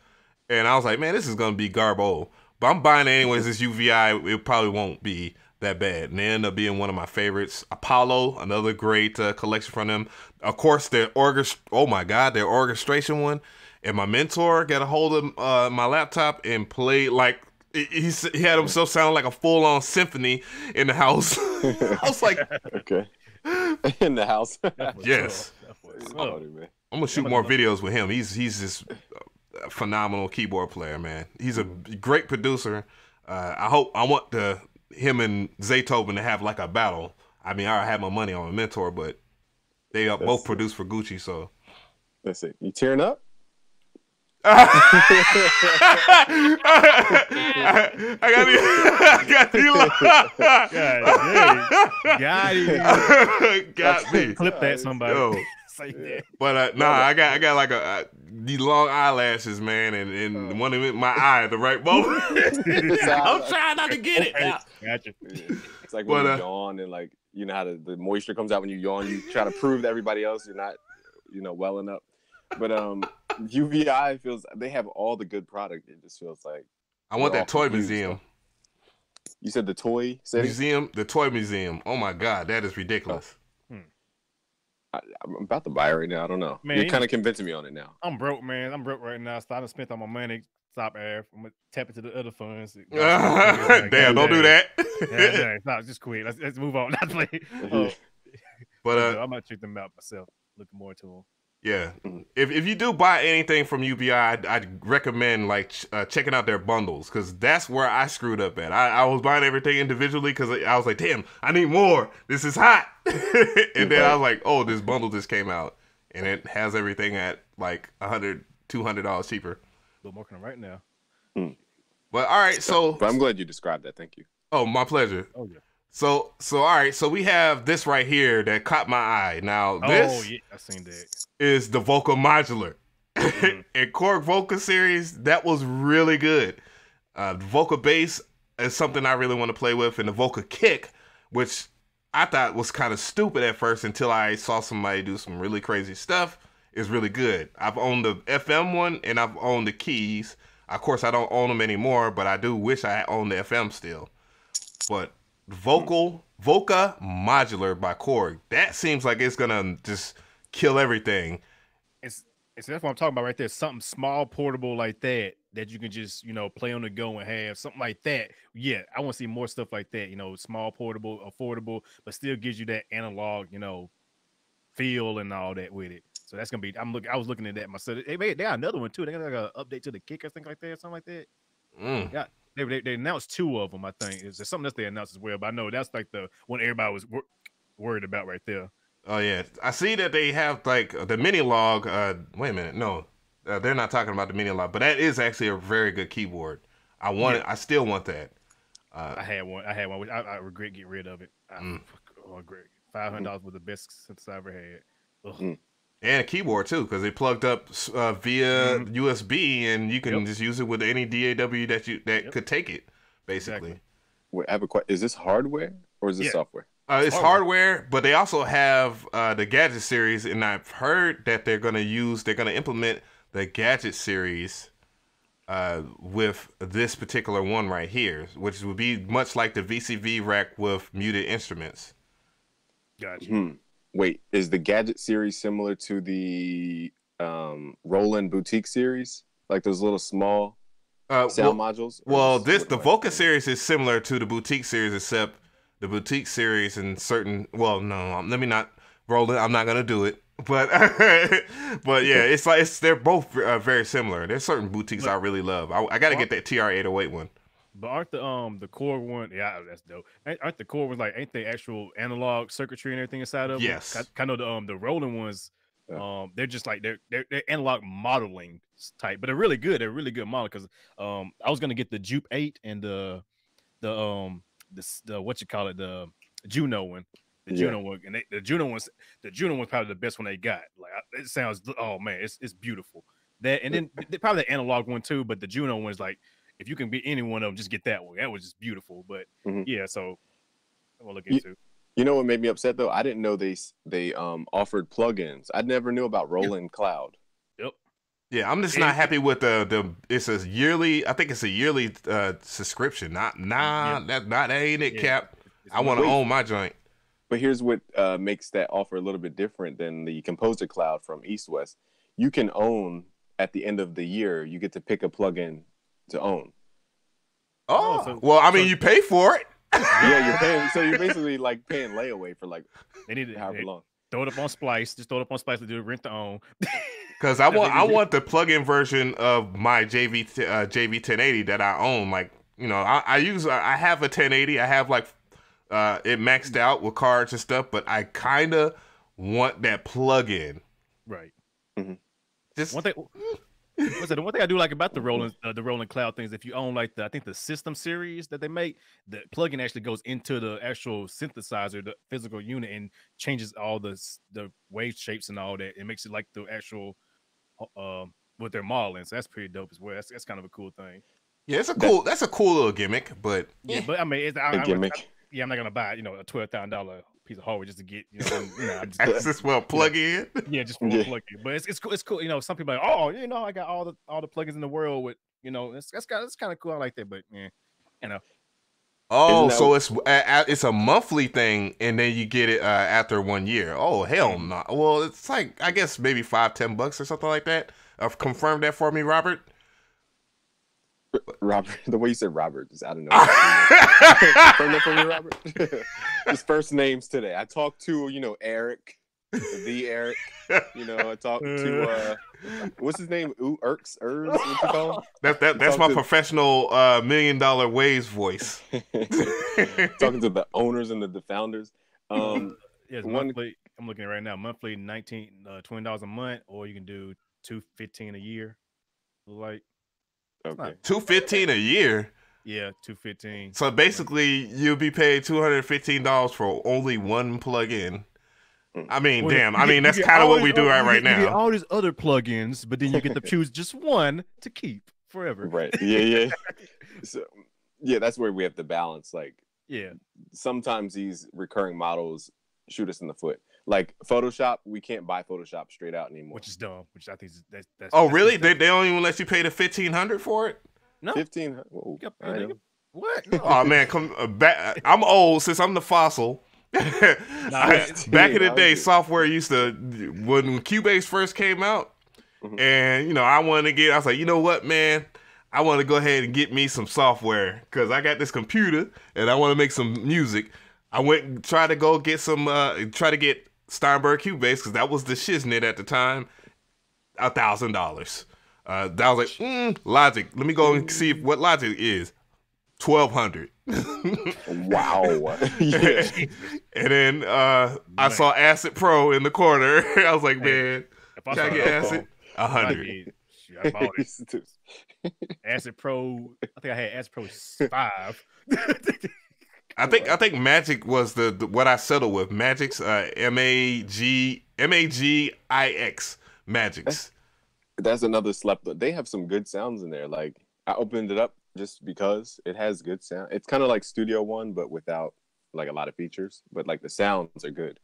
And I was like, man, this is going to be garbo. But I'm buying it anyways. This UVI, it probably won't be that bad. And they end up being one of my favorites. Apollo, another great collection from them. Of course, their orchestration one. And my mentor got a hold of my laptop and played like, he had himself sound like a full-on symphony in the house. I was like, okay. In the house. Yes. I'm going to shoot more videos with him. He's just a phenomenal keyboard player, man. He's a great producer. I want him and Zaytoven to have like a battle. I mean, I already have my money on my mentor, but they both produce for Gucci, so. Let's see. You tearing up? Hey, Got me. Clip that, somebody. Yo. Say that. But I got like these long eyelashes, man, and one in my eye at the right moment. I'm trying not to get it. Gotcha. It's like when you yawn and like you know how the moisture comes out when you yawn. You try to prove to everybody else you're not, welling up. But UVI they have all the good product. It just feels like I want that toy museum. You said the toy museum? The toy museum. Oh my God, that is ridiculous. I'm about to buy it right now. I don't know. Man, you're kind of convincing me on it now. I'm broke, man. I'm broke right now. So I done spent all my money. Stop air. I'm gonna tap into the other funds. Damn, don't do that. No, just quit. Let's move on. But I'm gonna check them out myself. Looking more to them. Yeah, if you do buy anything from UBI, I'd recommend checking out their bundles, because that's where I screwed up at. I was buying everything individually because I was like, damn, I need more. This is hot. And then I was like, oh, this bundle just came out, and it has everything at like $100, $200 cheaper. I'm working on right now. But all right, But I'm glad you described that. Thank you. Oh, my pleasure. Oh yeah. So all right, so we have this right here that caught my eye. Now this I seen that. Is the Vocal Modular. And Korg Vocal series, that was really good. The Vocal Bass is something I really want to play with, and the Vocal Kick, which I thought was kind of stupid at first until I saw somebody do some really crazy stuff, is really good. I've owned the FM one, and I've owned the keys. Of course, I don't own them anymore, but I do wish I owned the FM still. But Voca Modular by Korg, that seems like it's gonna just kill everything. It's that's what I'm talking about right there. Something small, portable like that you can just play on the go and have something like that. Yeah, I want to see more stuff like that. Small, portable, affordable, but still gives you that analog, feel and all that with it. So that's gonna be. I was looking at that myself. They got another one too. They got like an update to the kick or something like that, or something like that. Yeah. They announced 2 of them, I think. There's something else they announced as well, but I know that's like the one everybody was worried about right there. Oh yeah, I see that they have like the mini log. Wait a minute, no, they're not talking about the mini log, but that is actually a very good keyboard. I want it. I still want that. I had one. I regret getting rid of it. I regret. $500 was the best since I ever had. And a keyboard too, because it plugged up via USB, and you can just use it with any DAW that could take it, basically. Exactly. Wait, I have a question. Is this hardware or is this software? It's hardware, but they also have the Gadget series, and I've heard that they're going to implement the Gadget series with this particular one right here, which would be much like the VCV rack with muted instruments. Gotcha. Wait, is the Gadget series similar to the Roland Boutique series? Like those little small sound modules? Well, the Voca series is similar to the Boutique series, except the Boutique series and certain. Well, no, let me not roll it. I'm not gonna do it. But but yeah, they're both very similar. There's certain boutiques I really love. I got to get that TR-808 one. But aren't the Korg one? Yeah, that's dope. Aren't the Korg ones ain't they actual analog circuitry and everything inside of them? Yes. Kind of the Roland ones. They're just like they're analog modeling type, but they're really good. They're really good model because I was gonna get the Jupe 8 and the what you call it, the Juno one. The Juno one, and the Juno one's probably the best one they got. Like it sounds, oh man, it's beautiful. That, and then probably the analog one too, but the Juno one is like, if you can beat any one of them, just get that one. That was just beautiful. But yeah, so I'm gonna look into. You know what made me upset though? I didn't know they offered plugins. I never knew about Roland Cloud. Yep. Yeah, I'm just not happy with it's a yearly. I think it's a yearly subscription. That ain't it, Cap. I want to own my joint. But here's what makes that offer a little bit different than the Composer Cloud from East West. You can own at the end of the year. You get to pick a plugin to own. Well, I mean, you pay for it. Yeah, you're paying. So you're basically like paying layaway for like however long. Throw it up on Splice. Just throw it up on Splice to do rent to own. Because I want the plug-in version of my JV 1080 that I own. Like, you know, I have a 1080. I have like it maxed out with cards and stuff, but I kind of want that plug-in. Right. Mm-hmm. Just What's that? The one thing I do like about the rolling cloud things, if you own like I think the system series that they make, the plugin actually goes into the actual synthesizer, the physical unit, and changes all the wave shapes and all that. It makes it like the actual what they're modeling. So that's pretty dope as well. That's kind of a cool thing. Yeah, that's a cool little gimmick, but yeah, but I mean, a gimmick. I'm not gonna buy a $12,000 piece of hardware just to get just plug in. Yeah, just for plug in. But it's cool. Some people are like, oh, I got all the plugins in the world with that's kind of cool. I like that, but yeah, Oh, so it's a monthly thing, and then you get it after 1 year. Oh, hell no! Well, it's like I guess maybe $5-10 or something like that. Confirm that for me, Robert. Robert, the way you said Robert, just I don't know. Confirm that for me, Robert. His first names today. I talked to Eric, the Eric. I talked to what's his name? Urs. What you call him? That's my professional $1 million waves voice. Talking to the owners and the founders. Yes, monthly. I'm looking at it right now. Monthly $20 a month, or you can do $215 a year. Like. Okay. $215 a year. Yeah, $215. So basically, you'll be paid $215 for only one plug-in. I mean, damn. I mean, that's kind of what we do right now. You get all these other plugins, but then you get to choose just one to keep forever. Right. Yeah. So, yeah, that's where we have to balance. Like, sometimes these recurring models shoot us in the foot. Like Photoshop, we can't buy Photoshop straight out anymore, which is dumb. Which I think that's. Oh, really? They don't even let you pay the $1,500 for it? No, $1,500. What? No. Oh man, come back. I'm old since I'm the fossil. Back in the day, software used to when Cubase first came out, and I wanted to get. I was like, you know what, man. I want to go ahead and get me some software because I got this computer and I want to make some music. I went and tried to go get try to get Steinberg Cubase because that was the shiznit at the time. $1,000. That was like Logic. Let me go and see what Logic is. $1,200. Wow. Yeah. And then I saw Acid Pro in the corner. I was like, man, can I get Acid? $100. I bought it. Acid Pro. I think I had Acid Pro 5. I think Magic was the what I settled with. Magic's MAGIX Magic's. That's another slept. They have some good sounds in there. Like I opened it up just because it has good sound. It's kind of like Studio One, but without like a lot of features. But like the sounds are good.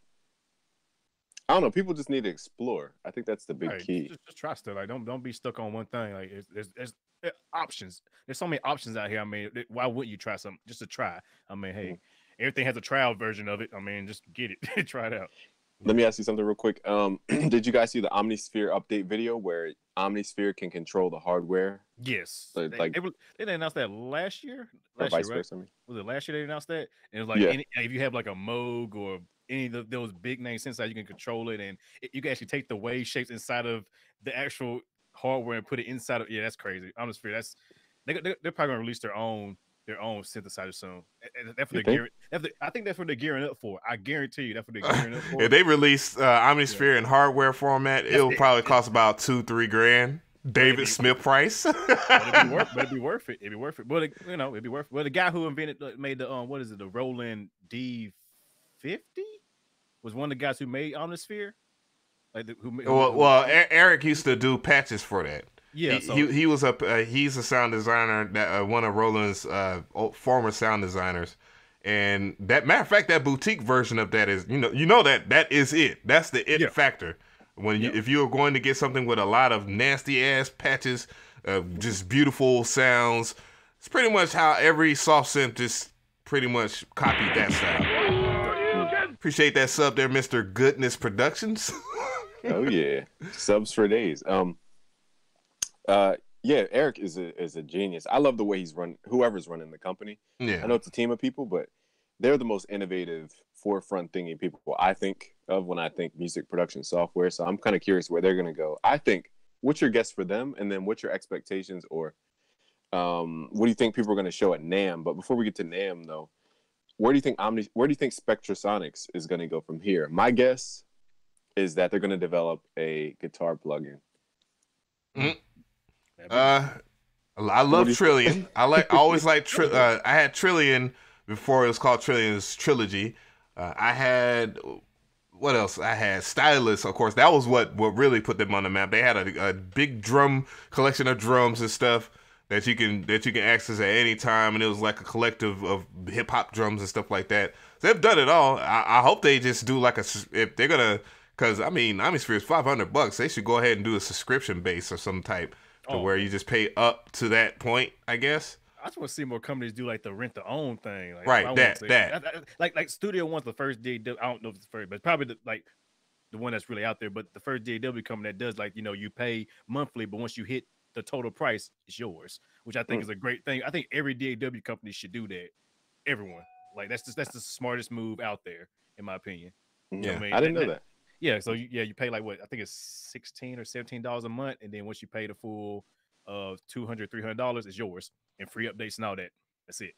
I don't know. People just need to explore. I think that's the big key. Just try stuff. Like don't be stuck on one thing. Like there's options. There's so many options out here. I mean, why wouldn't you try something just to try? I mean, hey, everything has a trial version of it. I mean, just get it, try it out. Let me ask you something real quick. Did you guys see the Omnisphere update video where Omnisphere can control the hardware? Yes. So, they announced that last year. Vice versa, right? Was it last year they announced that? And it was like if you have like a Moog or any of those big name sensors, you can control it, and you can actually take the wave shapes inside of the actual hardware and put it inside of. Yeah, that's crazy. Omnisphere. They're probably gonna release their own synthesizer soon. That's what I think that's what they're gearing up for. I guarantee you that's what they're gearing up for. If they release Omnisphere in hardware format, it'll probably cost about $2-3 grand. David Smith price. But it'd be worth it. It'd be worth it. But it'd be worth it. Well, the guy who made the what is it, the Roland D50 was one of the guys who made Omnisphere. Eric used to do patches for that. Yeah, he's a sound designer, that one of Roland's former sound designers, and that matter of fact, that boutique version of that is that is it. That's the it factor. When if you're going to get something with a lot of nasty ass patches, just beautiful sounds, it's pretty much how every soft synth just pretty much copied that style. Appreciate that sub there, Mr. Goodness Productions. Oh yeah, subs for days. Eric is a genius. I love the way he's whoever's running the company. Yeah, I know it's a team of people, but they're the most innovative, forefront thinking people I think of when I think music production software. So I'm kind of curious where they're gonna go. I think, what's your guess for them, and then what's your expectations, or what do you think people are gonna show at NAMM? But before we get to NAMM, though, where do you think Spectrasonics is gonna go from here? My guess is that they're gonna develop a guitar plugin. I love Trillion. I always like I had Trillion before it was called Trillion's Trilogy. I had what else? I had Stylus, of course. That was what really put them on the map. They had a big drum collection of drums and stuff that you can access at any time, and it was like a collective of hip hop drums and stuff like that. So they've done it all. I hope they just do like if they're gonna, because I mean, Omnisphere is $500. They should go ahead and do a subscription base or some type to where you just pay up to that point, I guess. I just want to see more companies do like the rent to own thing. Like, right, like Studio One's the first DAW. I don't know if it's the first, but probably the one that's really out there. But the first DAW company that does, like, you know, you pay monthly, but once you hit the total price, it's yours, which I think is a great thing. I think every DAW company should do that. Everyone, like, that's the smartest move out there, in my opinion. Yeah, you know what I mean? I didn't know that. Yeah, so you pay like what I think it's $16 or $17 a month, and then once you pay the full $200, $300, it's yours, and free updates and all that. That's it.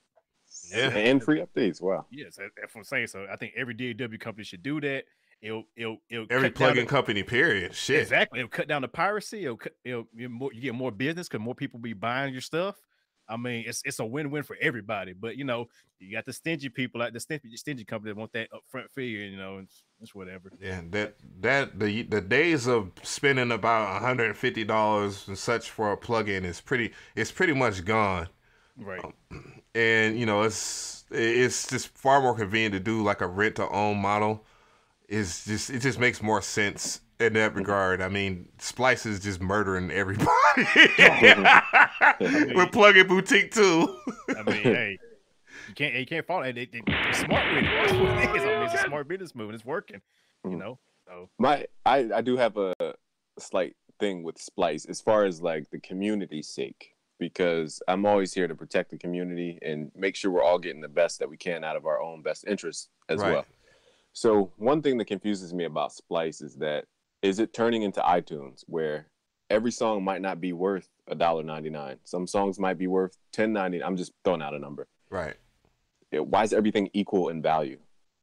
Yeah, and free updates. Wow. Yes, that's what I'm saying. So I think every DAW company should do that. It'll every plugin company. Period. Shit. Exactly. It'll cut down the piracy. You get more business because more people be buying your stuff. I mean, it's a win-win for everybody. But you know, you got the stingy people, like the stingy company that want that upfront fee. You know, and it's whatever. Yeah, the days of spending about $150 and such for a plugin is pretty much gone. Right. And you know, it's just far more convenient to do like a rent to own model. It just makes more sense in that regard. I mean, Splice is just murdering everybody. With Plugin Boutique too. I mean, hey, you can't fault it. They're smart with it. That's what it is. I mean, it's a smart business move, and it's working. You know. So I do have a slight thing with Splice as far as like the community's sake, because I'm always here to protect the community and make sure we're all getting the best that we can out of our own best interests as well. So one thing that confuses me about Splice is it turning into iTunes, where every song might not be worth $1.99. Some songs might be worth $10.99. I'm just throwing out a number. Right. Why is everything equal in value?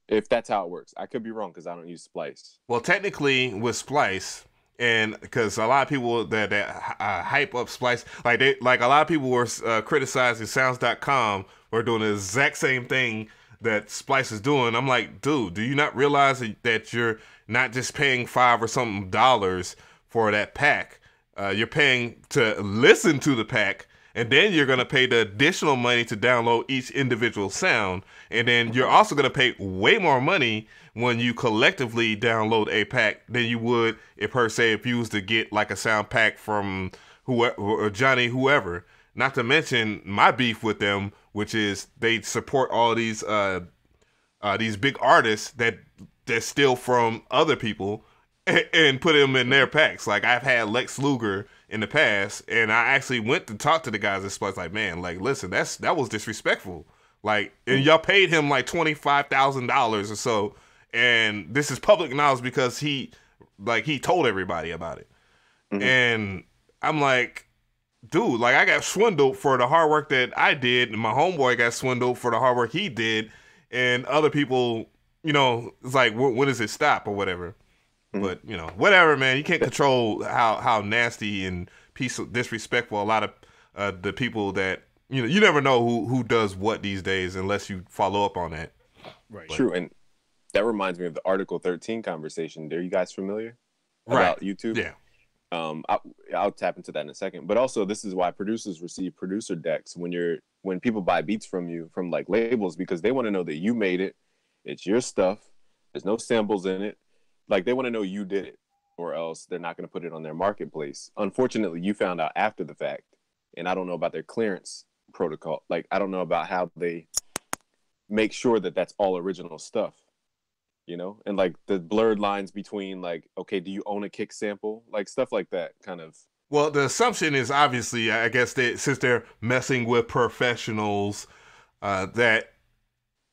If that's how it works. I could be wrong because I don't use Splice. Well, technically with Splice, and because a lot of people that hype up Splice, like a lot of people were criticizing Sounds.com for doing the exact same thing that Splice is doing. I'm like, dude, do you not realize that you're not just paying $5 or something for that pack? You're paying to listen to the pack, and then you're going to pay the additional money to download each individual sound. And then you're also going to pay way more money when you collectively download a pack than you would if you was to get like a sound pack from whoever, or Johnny, whoever. Not to mention my beef with them, which is they support all these big artists that steal from other people and put them in their packs. Like, I've had Lex Luger in the past, and I actually went to talk to the guys at Splice. Like, man, like, listen, that was disrespectful. Like, and y'all paid him like $25,000 or so, and this is public knowledge because he told everybody about it. And I'm like, dude, like, I got swindled for the hard work that I did, and my homeboy got swindled for the hard work he did, and other people, you know, it's like, when does it stop or whatever? But, you know, whatever, man. You can't control how nasty and disrespectful a lot of the people that, you know, you never know who does what these days unless you follow up on that. Right. True, and that reminds me of the Article 13 conversation. Are you guys familiar about YouTube? Yeah. I'll tap into that in a second. But also, this is why producers receive producer decks when people buy beats from you from like labels, because they want to know that you made it. It's your stuff. There's no samples in it. Like, they want to know you did it, or else they're not going to put it on their marketplace. Unfortunately, you found out after the fact, and I don't know about their clearance protocol. Like, I don't know about how they make sure that that's all original stuff. You know, and like the blurred lines between, like, okay, do you own a kick sample? Like, stuff like that kind of. Well, the assumption is obviously, I guess, since they're messing with professionals, that,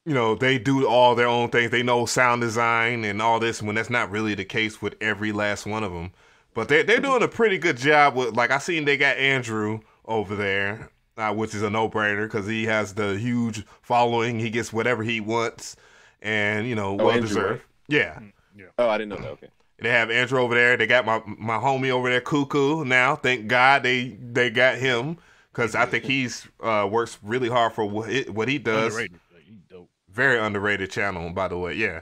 you know, they do all their own things. They know sound design and all this, when that's not really the case with every last one of them. But they're doing a pretty good job with, like, I seen they got Andrew over there, which is a no-brainer because he has the huge following. He gets whatever he wants. And, you know, well deserved. Right? Yeah. Oh, I didn't know that. Okay. They have Andrew over there. They got my homie over there, Cuckoo. Now, thank God they got him because I think he's works really hard for what he does. Underrated. Like, he dope. Very underrated channel, by the way. Yeah.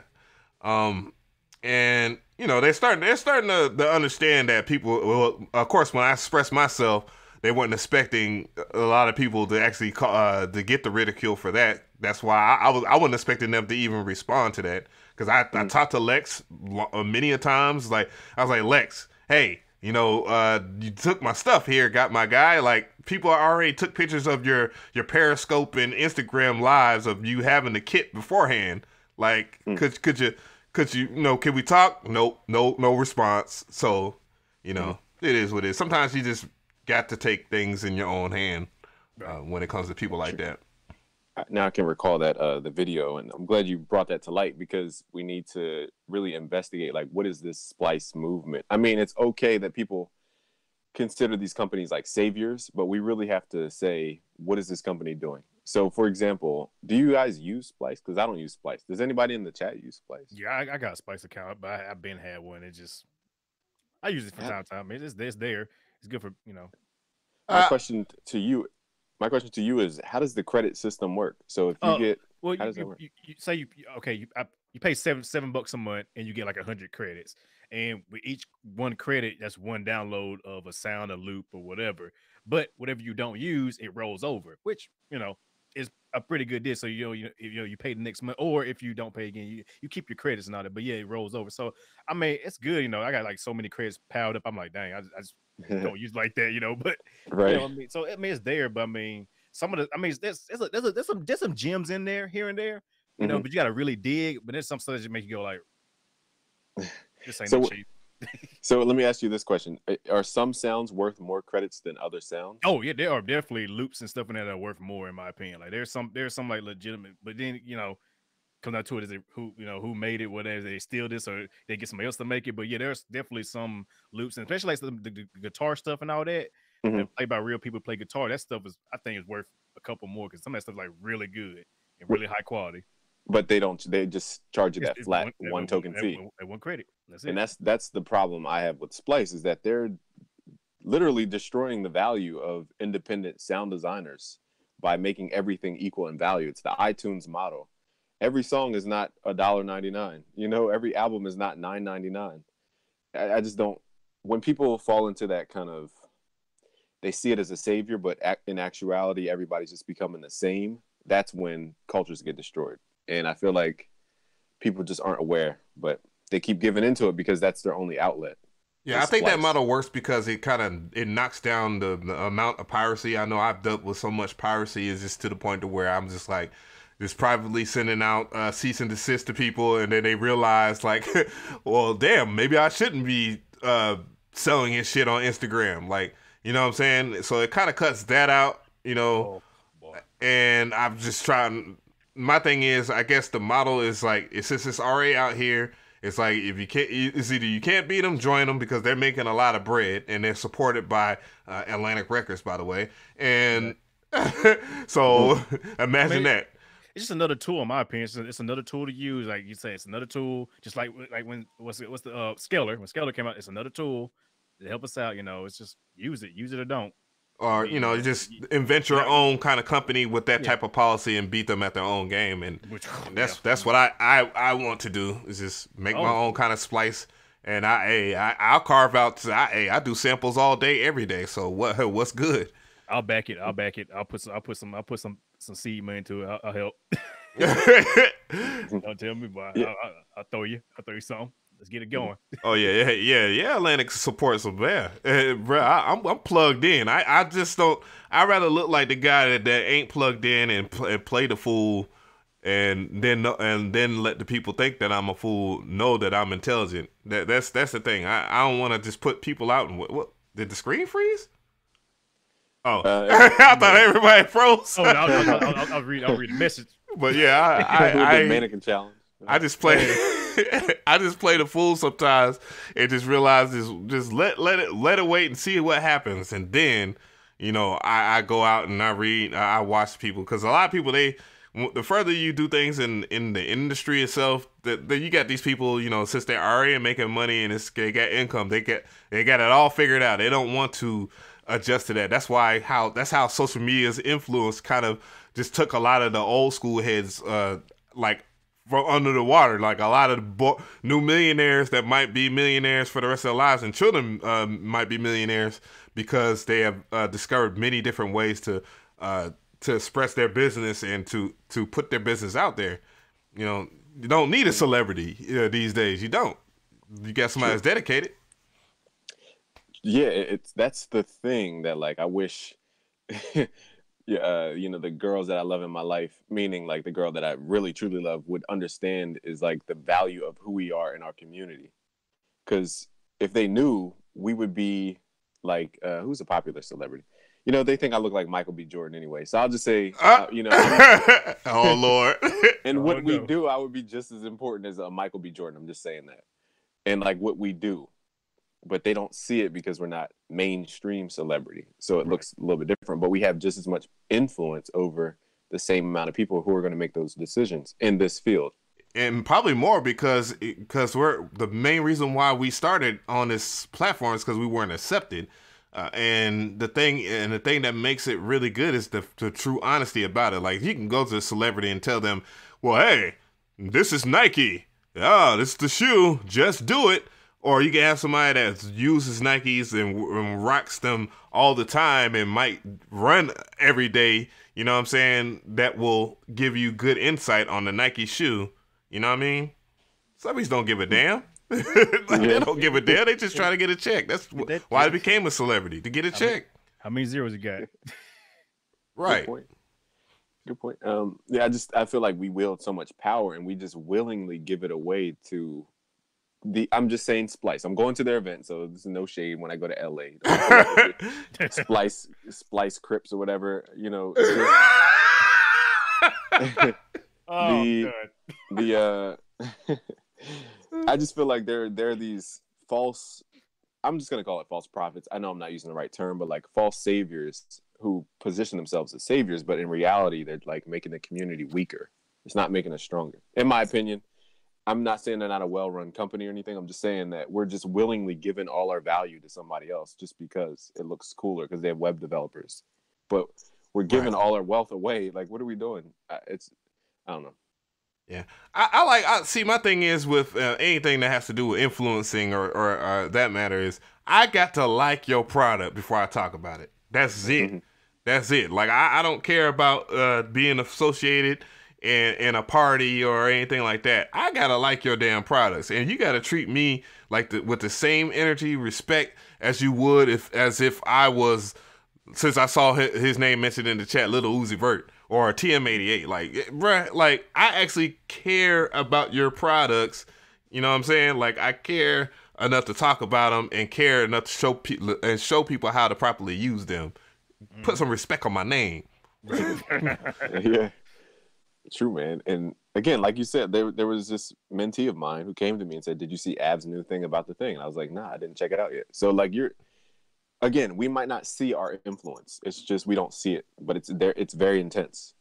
And you know they're starting to understand that people. Well, of course, when I express myself, they weren't expecting a lot of people to actually to get the ridicule for that. That's why I wasn't expecting them to even respond to that. Because I talked to Lex many a times. Like I was like, Lex, hey, you know, you took my stuff here, got my guy. Like people already took pictures of your Periscope and Instagram lives of you having the kit beforehand. Like, could you know, can we talk? Nope, no response. So, you know, it is what it is. Sometimes you just got to take things in your own hand when it comes to people like that. Now I can recall that the video, and I'm glad you brought that to light because we need to really investigate, like, what is this Splice movement? I mean, it's okay that people consider these companies like saviors, but we really have to say, what is this company doing? So, for example, do you guys use Splice? Because I don't use Splice. Does anybody in the chat use Splice? Yeah, I got a Splice account, but I've been had one. It just I use it from time to time. It's there. It's good for, you know. My question to you is, how does the credit system work? So if you get, well, how does that work? You say you pay $7 a month and you get like 100 credits, and with each one credit, that's one download of a sound, a loop, or whatever. But whatever you don't use, it rolls over, which, you know, is a pretty good deal. So you pay the next month, or if you don't pay again, you keep your credits and all that. But yeah, it rolls over. So I mean, it's good. You know, I got like so many credits piled up. I'm like, dang, I just don't use like that, you know. But right. You know what I mean? So I mean, it's there. But I mean, some of the, I mean, there's some gems in there here and there, you know. But you got to really dig. But there's some stuff that just make you go like, this ain't no cheap. So let me ask you this question: are some sounds worth more credits than other sounds? Oh yeah, there are definitely loops and stuff in there that are worth more, in my opinion. Like there's some like legitimate, but then, you know, comes down to it is who made it, whether they steal this or they get somebody else to make it. But yeah, there's definitely some loops, and especially like the guitar stuff and all that. That played by real people play guitar. That stuff is, I think, is worth a couple more because some of that stuff is like really good and really high quality. But they just charge you that flat one token fee. One credit. That's it. And that's the problem I have with Splice, is that they're literally destroying the value of independent sound designers by making everything equal in value. It's the iTunes model. Every song is not $1.99. You know, every album is not $9.99. I just don't. When people fall into that kind of, they see it as a savior, but in actuality, everybody's just becoming the same. That's when cultures get destroyed. And I feel like people just aren't aware, but they keep giving into it because that's their only outlet. Yeah, I think that model works because it knocks down the amount of piracy. I know I've dealt with so much piracy, is just to the point to where I'm just like, just privately sending out cease and desist to people, and then they realize like, well, damn, maybe I shouldn't be selling his shit on Instagram. Like, you know what I'm saying? So it kind of cuts that out, you know. And I'm just trying. My thing is, I guess the model is like, since it's already out here, it's like, if you can't, it's either you can't beat them, join them, because they're making a lot of bread, and they're supported by Atlantic Records, by the way. And so imagine that. It's just another tool, in my opinion. It's another tool to use. Like you say, it's another tool. Just like when what's the Scalar? When Scalar came out, it's another tool to help us out. You know, it's just use it or don't. Or, you know, just invent your own kind of company with that type of policy and beat them at their own game. And that's what I want to do, is just make my own kind of Splice. And I'll carve out. I do samples all day, every day. So what's good? I'll back it. I'll put some seed money into it. I'll help. Don't tell me, boy. I'll throw you something. Let's get it going. Oh yeah. Atlantic supports them there, bro. I'm plugged in. I just don't. I rather look like the guy that ain't plugged in and play the fool, and then let the people think that I'm a fool know that I'm intelligent. That's the thing. I don't want to just put people out. And what did the screen freeze? Oh, I thought everybody froze. Oh, no, I'll read the message. But yeah, I mannequin challenge. I just play the fool sometimes and just realize just let it wait and see what happens, and then, you know, I go out and I read, I watch people, because a lot of people, the further you do things in the industry itself, that you got these people, you know, since they're already making money and they got income, they got it all figured out. They don't want to adjust to that. That's how social media's influence kind of just took a lot of the old school heads like from under the water. Like a lot of the new millionaires that might be millionaires for the rest of their lives, and children might be millionaires because they have discovered many different ways to express their business and to put their business out there. You know, you don't need a celebrity these days. You don't. You got somebody that's dedicated. Yeah, that's the thing that like I wish, you know, the girls that I love in my life, meaning like the girl that I really truly love, would understand is like the value of who we are in our community. Because if they knew, we would be like, who's a popular celebrity? You know, they think I look like Michael B. Jordan anyway. So I'll just say, you know, oh Lord. And what we do, I would be just as important as Michael B. Jordan. I'm just saying that. And like what we do. But they don't see it because we're not mainstream celebrity. So it looks a little bit different. But we have just as much influence over the same amount of people who are going to make those decisions in this field. And probably more because we're the main reason why we started on this platform is because we weren't accepted. And the thing that makes it really good is the true honesty about it. Like you can go to a celebrity and tell them, well, hey, this is Nike. This is the shoe. Just do it. Or you can have somebody that uses Nikes and rocks them all the time and might run every day, you know what I'm saying, that will give you good insight on the Nike shoe. You know what I mean? Celebrities don't give a damn. They don't give a damn. They just try to get a check. That's why they became a celebrity, to get a check. How many zeros you got? Right. Good point. Yeah, I feel like we wield so much power and we just willingly give it away to I'm just saying Splice. I'm going to their event, so there's no shade when I go to LA. Splice Crips or whatever, you know. I just feel like there are these false, I'm just gonna call it false prophets. I know I'm not using the right term, but like false saviors who position themselves as saviors, but in reality they're like making the community weaker. It's not making us stronger, in my opinion. I'm not saying they're not a well-run company or anything. I'm just saying that we're just willingly giving all our value to somebody else just because it looks cooler because they have web developers. But we're giving all our wealth away. Like, what are we doing? I don't know. Yeah, I see. My thing is with anything that has to do with influencing or that matter is I got to like your product before I talk about it. That's it. Mm-hmm. That's it. Like I don't care about being associated in a party or anything like that. I gotta like your damn products, and you gotta treat me like with the same energy, respect as you would as if I was. Since I saw his name mentioned in the chat, Little Uzi Vert or TM88, like, bruh, like I actually care about your products. You know what I'm saying? Like I care enough to talk about them and care enough to show people how to properly use them. Put some respect on my name. Yeah. True, man. And again, like you said, there was this mentee of mine who came to me and said, did you see Ab's new thing about the thing? And I was like, nah, I didn't check it out yet. So like again, we might not see our influence. It's just we don't see it, but it's there. It's very intense.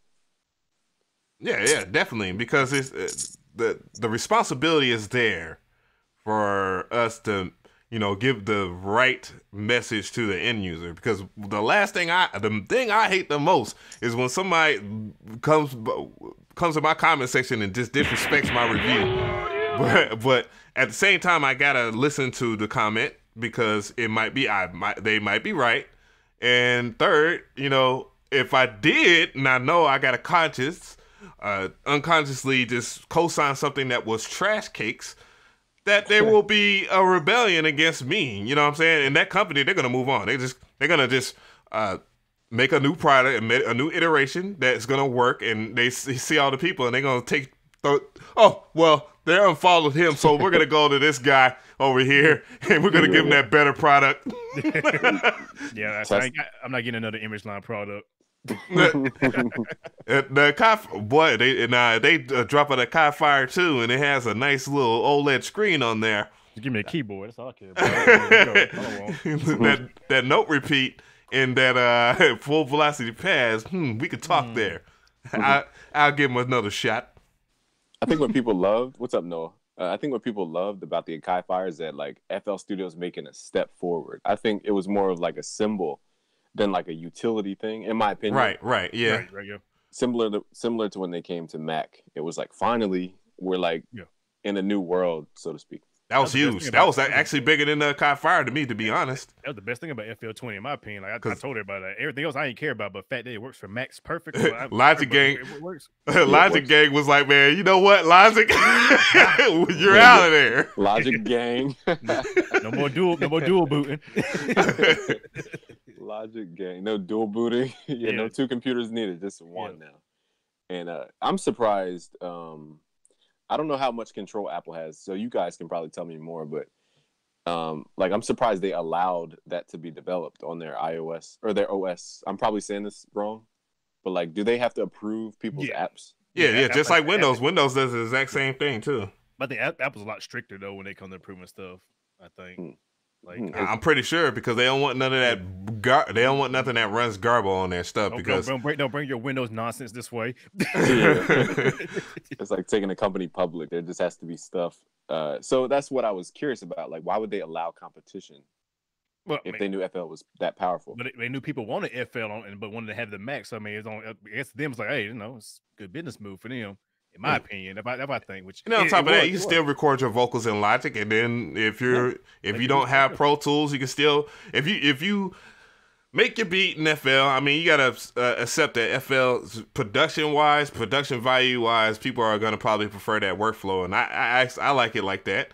Yeah, definitely. Because it's the responsibility is there for us to, you know, give the right message to the end user. Because the thing I hate the most is when somebody comes to my comment section and just disrespects my review. But at the same time, I gotta listen to the comment because they might be right. And third, you know, if I did, and I know I got a conscience, unconsciously just co-sign something that was trash cakes, that there will be a rebellion against me. You know what I'm saying? And that company, they're gonna move on. They're gonna just make a new product and a new iteration that's gonna work, and they see all the people, and they're gonna oh well, they unfollowed him, so we're gonna go to this guy over here, and we're gonna give him that better product. Yeah, I'm not getting another image line product. The boy, they dropping a Kai Fire 2, and it has a nice little OLED screen on there. Just give me a keyboard. That's all I care about. that note repeat and that full velocity pads. We could talk there. I'll give him another shot. I think what people loved, what's up, Noah? I think what people loved about the Akai Fire is that like FL Studio's making a step forward. I think it was more of like a symbol than like a utility thing, in my opinion. Right, yeah. Right, yeah. Similar to when they came to Mac. It was like finally we're like in a new world, so to speak. That was huge. That was actually bigger than the Akai Fire to me, to be honest. That was the best thing about FL20, in my opinion. Like I told everybody, like, everything else I didn't care about, but the fact that it works for Macs perfect. Well, Logic Gang, it works. Logic Gang was like, man, you know what, Logic, you're out of there. Logic Gang, no more dual booting. Logic Gang, no dual booting. No two computers needed, just one now. And I'm surprised. I don't know how much control Apple has, so you guys can probably tell me more, but like I'm surprised they allowed that to be developed on their iOS or their OS. I'm probably saying this wrong, but like, do they have to approve people's apps? Yeah, just like Windows. Windows does the exact same thing too. But the Apple's a lot stricter though when they come to approving stuff, I think. Like I'm pretty sure because they don't want none of that. They don't want nothing that runs garble on their stuff. Don't bring your Windows nonsense this way. It's like taking a company public. There just has to be stuff. So that's what I was curious about. Like, why would they allow competition if they knew FL was that powerful? But they knew people wanted FL but wanted to have the Mac. So I mean, I guess them was like, hey, it's a good business move for them. In my opinion, if I think, which on top of that, you can still record your vocals in Logic, and then if you don't have Pro Tools, you can still if you make your beat in FL. I mean, you gotta accept that FL production value wise, people are gonna probably prefer that workflow, and I like it like that.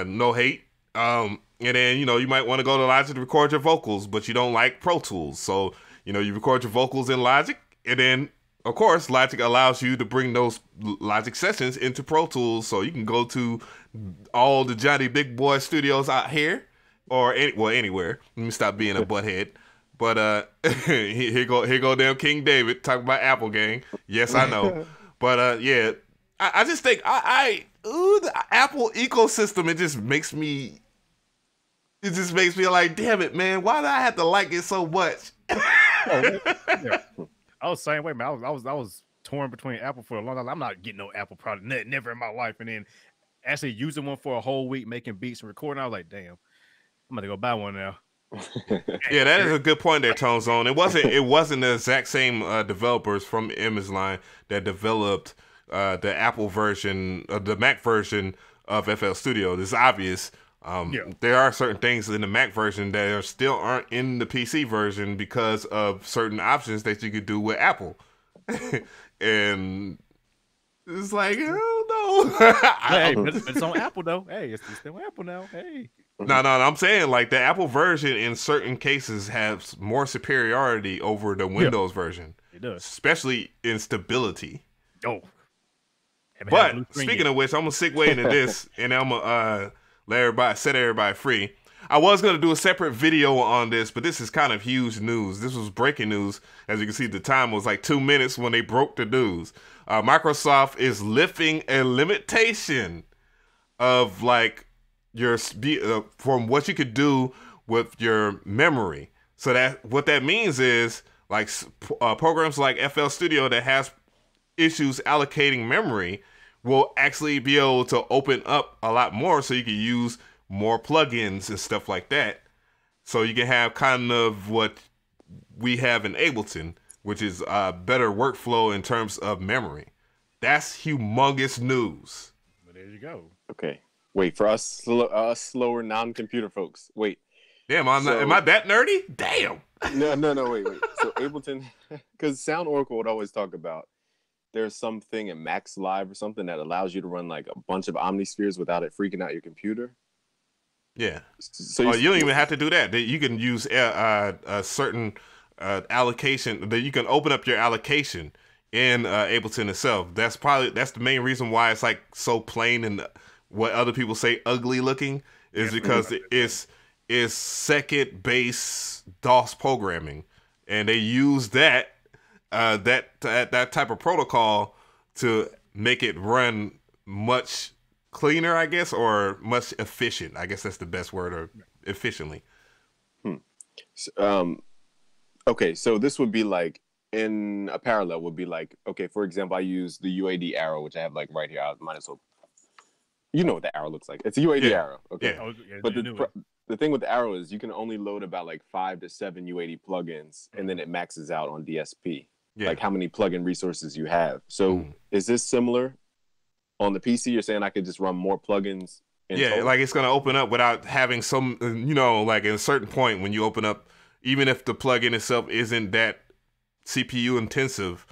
No hate. And then you might want to go to Logic to record your vocals, but you don't like Pro Tools, so you record your vocals in Logic, and then of course, Logic allows you to bring those Logic sessions into Pro Tools, so you can go to all the Johnny Big Boy studios out here, or anywhere. Let me stop being a butthead. But here go damn King David talking about Apple Gang. Yes, I know. But I just think the Apple ecosystem. It just makes me like, damn it, man. Why do I have to like it so much? I was the same way, man. I was torn between Apple for a long time. I'm not getting no Apple product, never in my life. And then actually using one for a whole week, making beats and recording, I was like, damn, I'm gonna go buy one now. Yeah, that is a good point there, Tone Zone. It wasn't the exact same developers from Image Line that developed the Apple version, the Mac version of FL Studio. This is obvious. There are certain things in the Mac version that still aren't in the PC version because of certain options that you could do with Apple. And it's like, oh no. Hey, it's on Apple though. Hey, it's still Apple now. Hey. No, I'm saying like the Apple version in certain cases has more superiority over the Windows version. It does. Especially in stability. Oh. But speaking of which, I'm gonna segue into this and I'm gonna set everybody free. I was going to do a separate video on this, but this is kind of huge news. This was breaking news. As you can see, the time was like 2 minutes when they broke the news. Microsoft is lifting a limitation of like your from what you could do with your memory. So that what that means is like programs like FL Studio that has issues allocating memory will actually be able to open up a lot more, so you can use more plugins and stuff like that. So you can have kind of what we have in Ableton, which is a better workflow in terms of memory. That's humongous news. Well, there you go. Okay. Wait, for us slower non-computer folks. Wait. Damn, am I that nerdy? Damn. No, wait. So Ableton, because Sound Oracle would always talk about there's something in Max Live or something that allows you to run like a bunch of omnispheres without it freaking out your computer. Yeah. So you don't even have to do that. You can use a certain allocation. That you can open up your allocation in Ableton itself. That's the main reason why it's like so plain and what other people say ugly looking is because it's second base DOS programming, and they use that type of protocol to make it run much cleaner, I guess, or much efficient. I guess that's the best word, or efficiently. Okay, so this would be like in a parallel would be like, okay, for example, I use the UAD arrow, which I have like right here. I might as well, you know what the arrow looks like. It's a UAD arrow. Okay. Yeah. But the thing with the arrow is you can only load about like 5 to 7 UAD plugins, and then it maxes out on DSP. Yeah. Like how many plugin resources you have. So is this similar on the PC? You're saying I could just run more plugins? Total? Like it's going to open up without having some, like at a certain point when you open up, even if the plugin itself isn't that CPU intensive,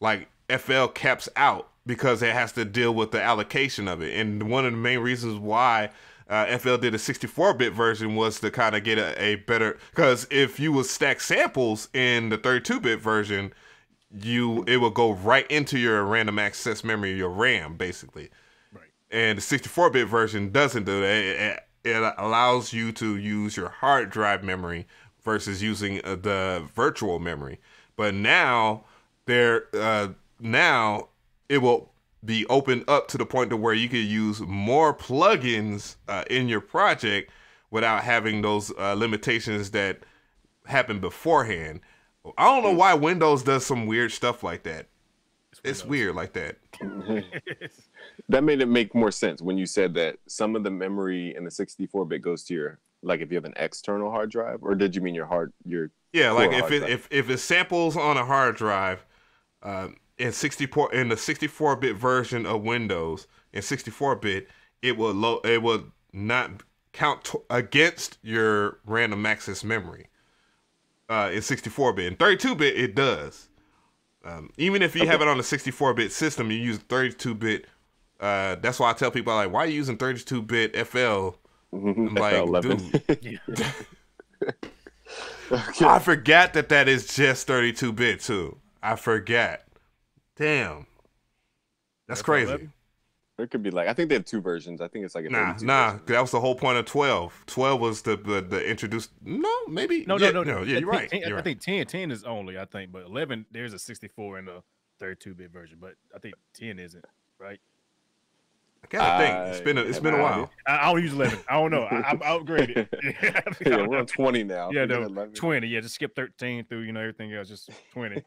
like FL caps out because it has to deal with the allocation of it. And one of the main reasons why FL did a 64-bit version was to kind of get a better, because if you would stack samples in the 32-bit version, it will go right into your random access memory, your RAM, basically. Right. And the 64-bit version doesn't do that. It allows you to use your hard drive memory versus using the virtual memory. But now now it will be opened up to the point to where you could use more plugins in your project without having those limitations that happened beforehand. I don't know why Windows does some weird stuff like that. It's weird like that. That made it make more sense when you said that some of the memory in the 64-bit goes to your, like if you have an external hard drive, or did you mean your like if it samples on a hard drive in the 64-bit version of Windows in 64-bit, it will not count against your random access memory. In 64-bit. In 32-bit, it does. Even if you have it on a 64-bit system, you use 32-bit. That's why I tell people, like, why are you using 32-bit FL? I'm like, dude. Okay. I forgot that is just 32-bit, too. I forgot. Damn. That's crazy. 11? It could be like, I think they have 2 versions. I think it's like a version. That was the whole point of 12. 12 was the introduced. No, maybe. No. Yeah, you're right. I think 10 is only, I think, but 11, there's a 64 and a 32-bit version, but I think 10 isn't, right? I gotta think. It's been a while. I don't use 11. I don't know. I'm upgraded. We're on 20 now. Yeah, no, 20. Yeah, just skip 13 through, everything else, just 20.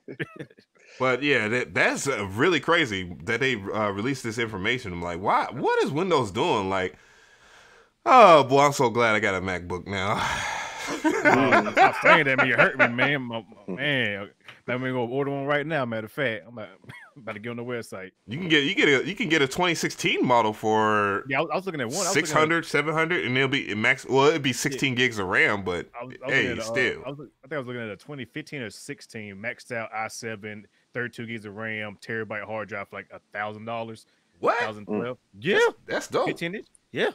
But yeah, that's really crazy that they released this information. I'm like, why? What is Windows doing? Like, oh boy, I'm so glad I got a MacBook now. Stop saying that, man. You hurt me, man. Man, I'm gonna go order one right now. Matter of fact, I'm about to get on the website. You can get a 2016 model for I was looking at one 600, 700, and it'll be max. Well, it'd be 16 gigs of RAM, but still. I think I was looking at a 2015 or 16 maxed out i7, 32 gigs of RAM, terabyte hard drive for like $1,000. What? 2012. Yeah, that's dope. 15 inch. Yeah,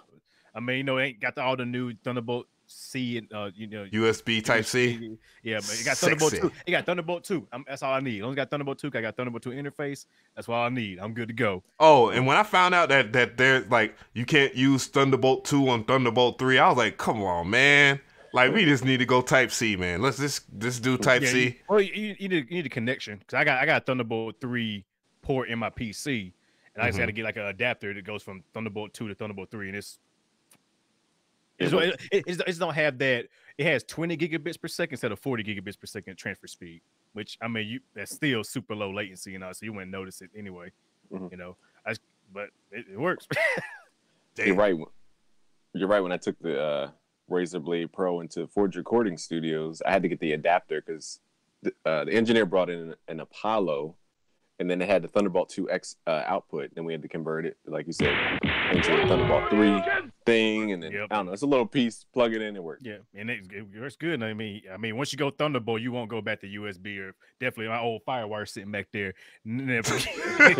I mean, it ain't got all the new Thunderbolt C and USB Type C. Yeah, but it got Thunderbolt 2. It got Thunderbolt 2. That's all I need. As long as I got Thunderbolt 2, I got Thunderbolt 2 interface. That's all I need. I'm good to go. Oh, and when I found out that there's like you can't use Thunderbolt 2 on Thunderbolt 3, I was like, come on, man. Like we just need to go Type C, man. Let's just do Type C. You need a connection because I got a Thunderbolt 3 port in my PC, and I just got to get like an adapter that goes from Thunderbolt 2 to Thunderbolt 3, and it don't have that. It has 20 gigabits per second instead of 40 gigabits per second transfer speed, which I mean, that's still super low latency, so you wouldn't notice it anyway. But it works. You're right. You're right. When I took the Razer Blade Pro into Forge Recording Studios, I had to get the adapter because the engineer brought in an Apollo, and then it had the Thunderbolt 2X output. Then we had to convert it, like you said, into the Thunderbolt 3 thing, and then I don't know, it's a little piece. Plug it in, it works. Yeah, and it works good. I mean, once you go Thunderbolt, you won't go back to USB or definitely my old FireWire sitting back there. FireWire,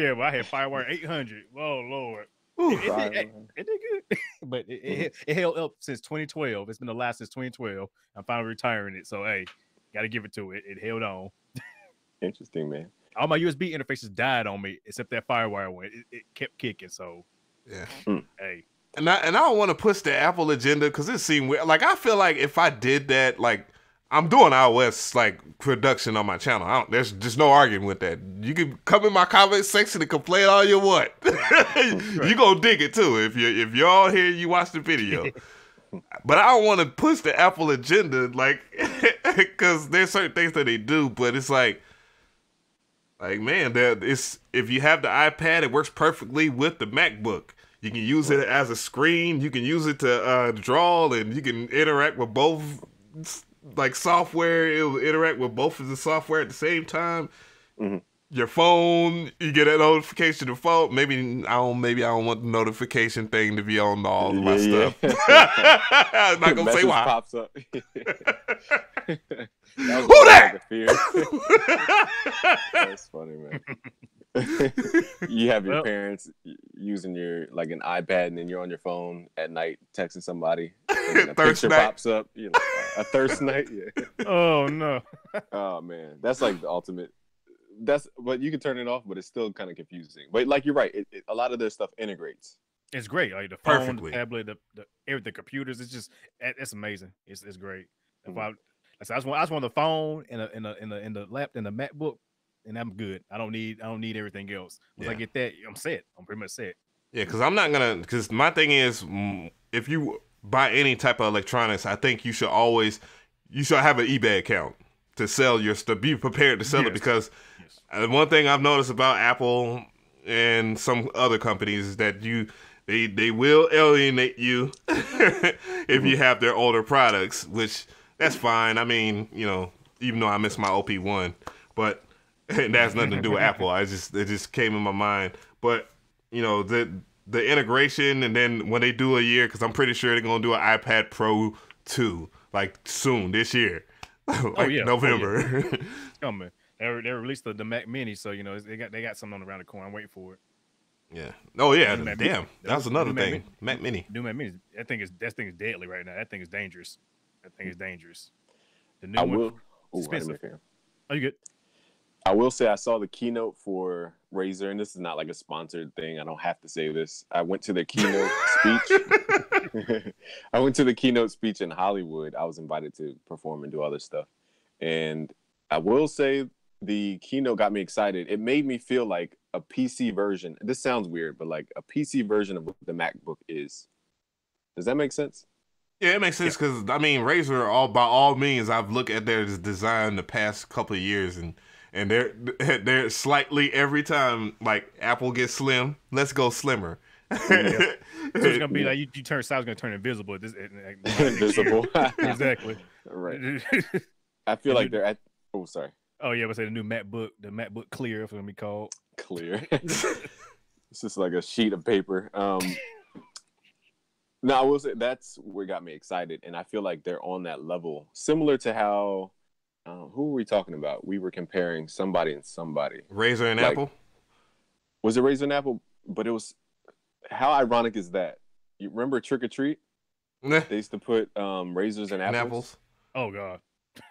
yeah, but I had FireWire 800. Oh Lord. It did good, but it held up since 2012. It's been the last since 2012. I'm finally retiring it, so hey, got to give it to it. It held on. Interesting, man. All my USB interfaces died on me except that FireWire one. It kept kicking. So yeah, hey. And I don't want to push the Apple agenda because it seemed weird. Like I feel like if I did that, like I'm doing iOS like production on my channel. There's just no arguing with that. You can come in my comment section and complain all you want. You gonna dig it too if you're all here. You watch the video. But I don't want to push the Apple agenda, like, because there's certain things that they do, but it's like man, it's if you have the iPad, it works perfectly with the MacBook. You can use it as a screen. You can use it to draw, and you can interact with both, like software. It will interact with both of the software at the same time. Mm-hmm. Your phone, you get a notification to phone. Maybe I don't want the notification thing to be on all of my stuff. I'm not gonna say why. Pops up. Who that? That's funny, man. You have your parents using your like an iPad, and then you're on your phone at night texting somebody. And a picture pops up. You know, a thirst night. Yeah. Oh no. Oh man, that's like the ultimate. But you can turn it off, but it's still kind of confusing. But like you're right, a lot of their stuff integrates. It's great. Like the phone, the tablet, the computers. It's amazing. It's great. Mm-hmm. I just want the phone and the lap and the MacBook, and I'm good. I don't need everything else. Once I get that, I'm set. I'm pretty much set. Yeah, because my thing is, if you buy any type of electronics, I think you should have an eBay account to sell your stuff. Be prepared to sell it, because one thing I've noticed about Apple and some other companies is that they will alienate you if you have their older products, which that's fine. I mean, you know, even though I miss my OP1, but that has nothing to do with Apple. It just came in my mind. But you know, the integration, and then when they do a year, because I'm pretty sure they're gonna do an iPad Pro 2 like soon this year. November. Coming. They released the Mac Mini, so you know they got something around the corner. I'm waiting for it. Yeah. Oh yeah. Damn. That's another thing. Mac Mini. New Mac Mini. That thing is deadly right now. That thing is dangerous. The new one. Oh, you good? I will say I saw the keynote for Razer, and this is not like a sponsored thing. I don't have to say this. I went to the keynote speech. I went to the keynote speech in Hollywood. I was invited to perform and do other stuff. And I will say the keynote got me excited. It made me feel like a PC version. This sounds weird, but like a PC version of what the MacBook is. Does that make sense? Yeah, it makes sense, because I mean, Razer, by all means, I've looked at their design the past couple of years, and they're slightly every time, like Apple gets slim, let's go slimmer. So it's gonna be like you turn size, gonna turn invisible. Invisible. Exactly. Right. I feel like they're at. Oh, sorry. Oh yeah, I would say the new MacBook, the MacBook Clear, if it's gonna be called Clear. It's just like a sheet of paper. No, I will say that's what got me excited, and I feel like they're on that level, similar to how. Who were we talking about? We were comparing somebody and somebody. Razer and Apple? Was it Razer and Apple? But it was... How ironic is that? You remember Trick or Treat? Nah. They used to put Razers and apples. Oh, God.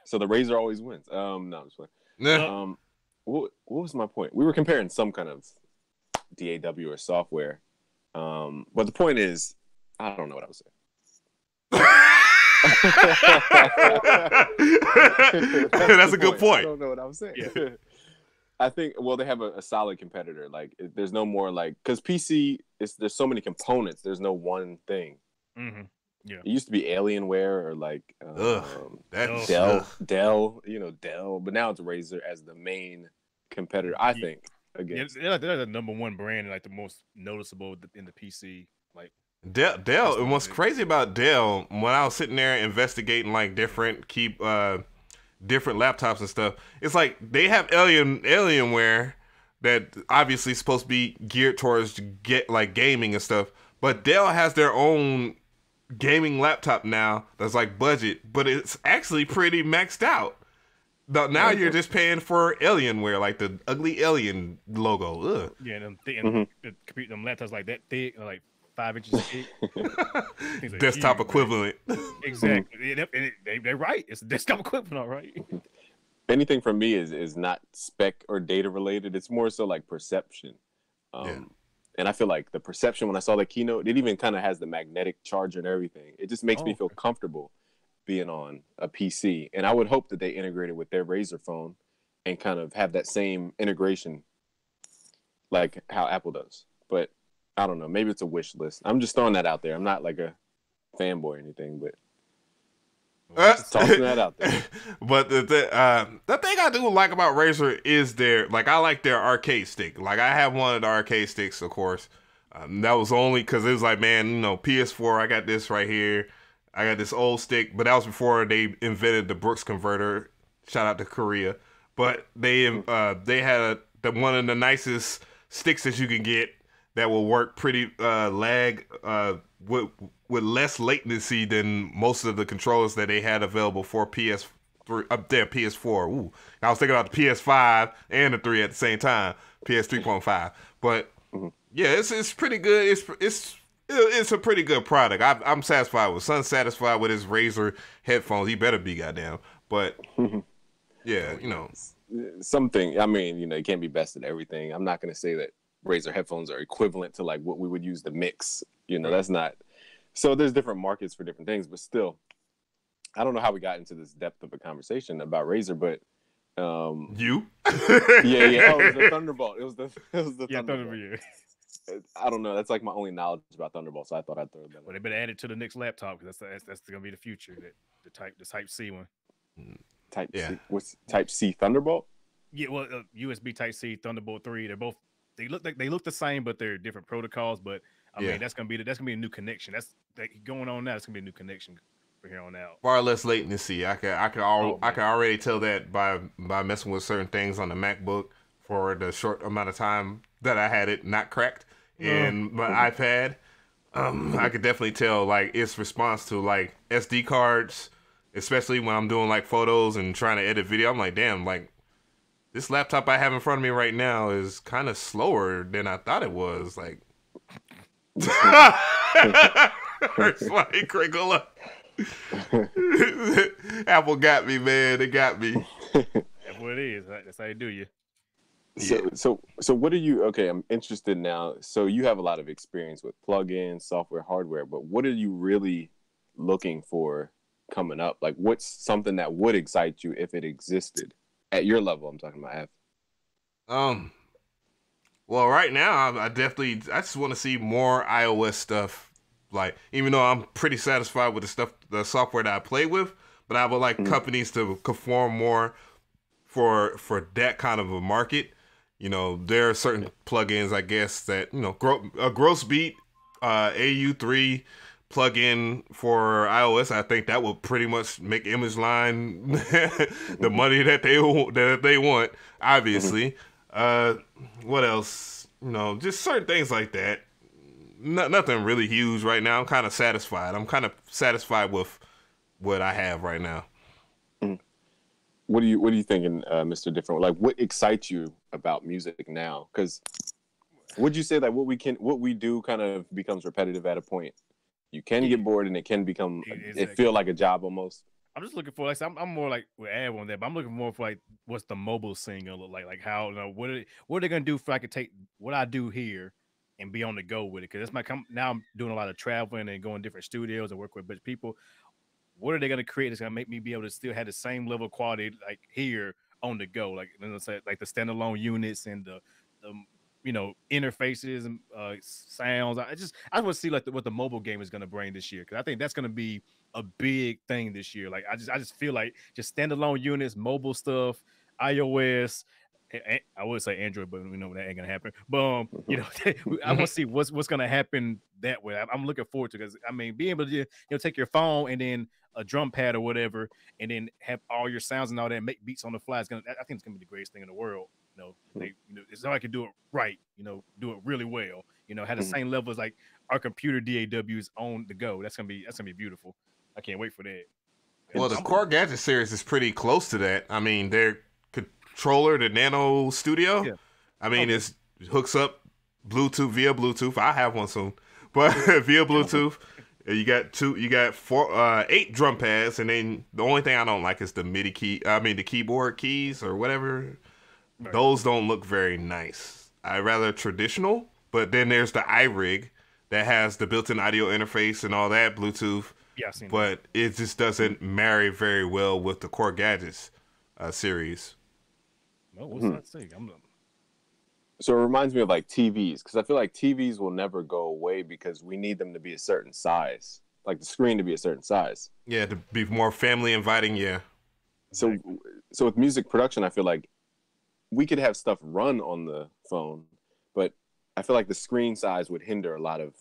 So the Razer always wins. No, I'm just playing. Nah. What was my point? We were comparing some kind of DAW or software. But the point is, I don't know what I was saying. That's a good point. I don't know what I was saying. Yeah. I think, they have a solid competitor. Like, there's no more like, because PC there's so many components. There's no one thing. Mm-hmm. Yeah. It used to be Alienware or like Dell, Dell, but now it's Razer as the main competitor. I think again, they're the number one brand and like the most noticeable in the PC. Like Dell. And what's crazy about Dell, when I was sitting there investigating like different laptops and stuff, it's like they have Alienware that obviously is supposed to be geared towards gaming and stuff, but Dell has their own gaming laptop now that's like budget, but it's actually pretty maxed out. Now you're just paying for Alienware, like the ugly alien logo. Ugh. Yeah, them laptops like that thick, like 5 inches thick. Desktop equivalent. Exactly. They're right. It's a desktop equivalent, all right. Anything from me is not spec or data related. It's more so like perception. And I feel like the perception, when I saw the keynote, it even kind of has the magnetic charger and everything. It just makes me feel comfortable being on a PC. And I would hope that they integrate it with their Razer phone and kind of have that same integration like how Apple does. But I don't know. Maybe it's a wish list. I'm just throwing that out there. I'm not like a fanboy or anything, but Just tossing that out there. But the thing I do like about Razer is I like their arcade stick. Like I have one of the arcade sticks, of course. That was only because it was like, man, PS4. I got this right here. I got this old stick, but that was before they invented the Brooks converter. Shout out to Korea. But they had one of the nicest sticks that you can get that will work pretty with less latency than most of the controllers that they had available for PS3 up there, PS4. Ooh, I was thinking about the PS5 and the 3 at the same time, PS3.5. But yeah, it's pretty good. It's a pretty good product. I'm satisfied with. Son's satisfied with his Razer headphones. He better be goddamn. But yeah, something. I mean, it can't be best at everything. I'm not gonna say that Razer headphones are equivalent to like what we would use to mix. That's not. So there's different markets for different things, but still, I don't know how we got into this depth of a conversation about Razer, but you? yeah. Oh, it was the Thunderbolt. It was the Thunderbolt. Yeah. I don't know. That's like my only knowledge about Thunderbolt, so I thought I'd throw that. Well, they've been added to the next laptop because that's gonna be the future. The Type C one. Type C. What's Type C Thunderbolt? Yeah, well, USB Type C Thunderbolt 3. They look the same, but they're different protocols. But I mean, that's gonna be a new connection. That's going on now. It's gonna be a new connection from here on out. Far less latency. I can already tell that by messing with certain things on the MacBook for the short amount of time that I had it not cracked in my iPad. I could definitely tell like its response to like SD cards, especially when I'm doing like photos and trying to edit video. I'm like, damn, like this laptop I have in front of me right now is kind of slower than I thought it was. Like, it's like crinkle up. Apple got me, man. They got me. That's what it is. That's how you do you. So what are you? Okay, I'm interested now. So you have a lot of experience with plugins, software, hardware, but what are you really looking for coming up? Like, what's something that would excite you if it existed at your level? I'm talking about. Well, right now I just want to see more iOS stuff. Like, even though I'm pretty satisfied with the software that I play with, but I would like companies to conform more for that kind of a market. There are certain plugins, I guess, that a gross beat AU3 plugin for iOS. I think that will pretty much make ImageLine the money that they want. Obviously, what else? Just certain things like that. Nothing really huge right now. I'm kind of satisfied. I'm kind of satisfied with what I have right now. What are you thinking, Mr. Different? Like, what excites you about music now? Because would you say that what we do kind of becomes repetitive at a point? You can get bored, and it can become it feel like a job almost. I'm just looking for like I'm more like with Ab on that, but I'm looking more for like what's the mobile scene gonna look like how what are they gonna do if I could take what I do here and be on the go with it? Because now I'm doing a lot of traveling and going to different studios and work with a bunch of people. What are they going to create that's going to make me be able to still have the same level of quality like here on the go? Like, like the standalone units and the interfaces and sounds. I want to see like what the mobile game is going to bring this year, because I think that's going to be a big thing this year. Like I just feel like just standalone units, mobile stuff, iOS. I would say Android, but we know that ain't gonna happen. But I want to see what's gonna happen that way. I'm looking forward to it, because I mean, being able to take your phone and then a drum pad or whatever, and then have all your sounds and all that, and make beats on the fly. I think it's gonna be the greatest thing in the world. It's how I can do it right. Do it really well. Have the same level as like our computer DAWs on the go. That's gonna be beautiful. I can't wait for that. Well, the Core Gadget series is pretty close to that. I mean, their controller, the Nano Studio. Yeah. I mean, it hooks up via Bluetooth. I have one soon, but via Bluetooth. You got 8 drum pads, and then the only thing I don't like is the MIDI key. I mean, the keyboard keys or whatever. Right. Those don't look very nice. I rather traditional. But then there's the iRig that has the built-in audio interface and all that, Bluetooth. Yeah, but it just doesn't marry very well with the Core Gadgets series. No, what's that saying? So it reminds me of like TVs, because I feel like TVs will never go away because we need them to be a certain size. like the screen to be a certain size. Yeah, to be more family inviting. Yeah. So with music production, I feel like we could have stuff run on the phone, but I feel like the screen size would hinder a lot of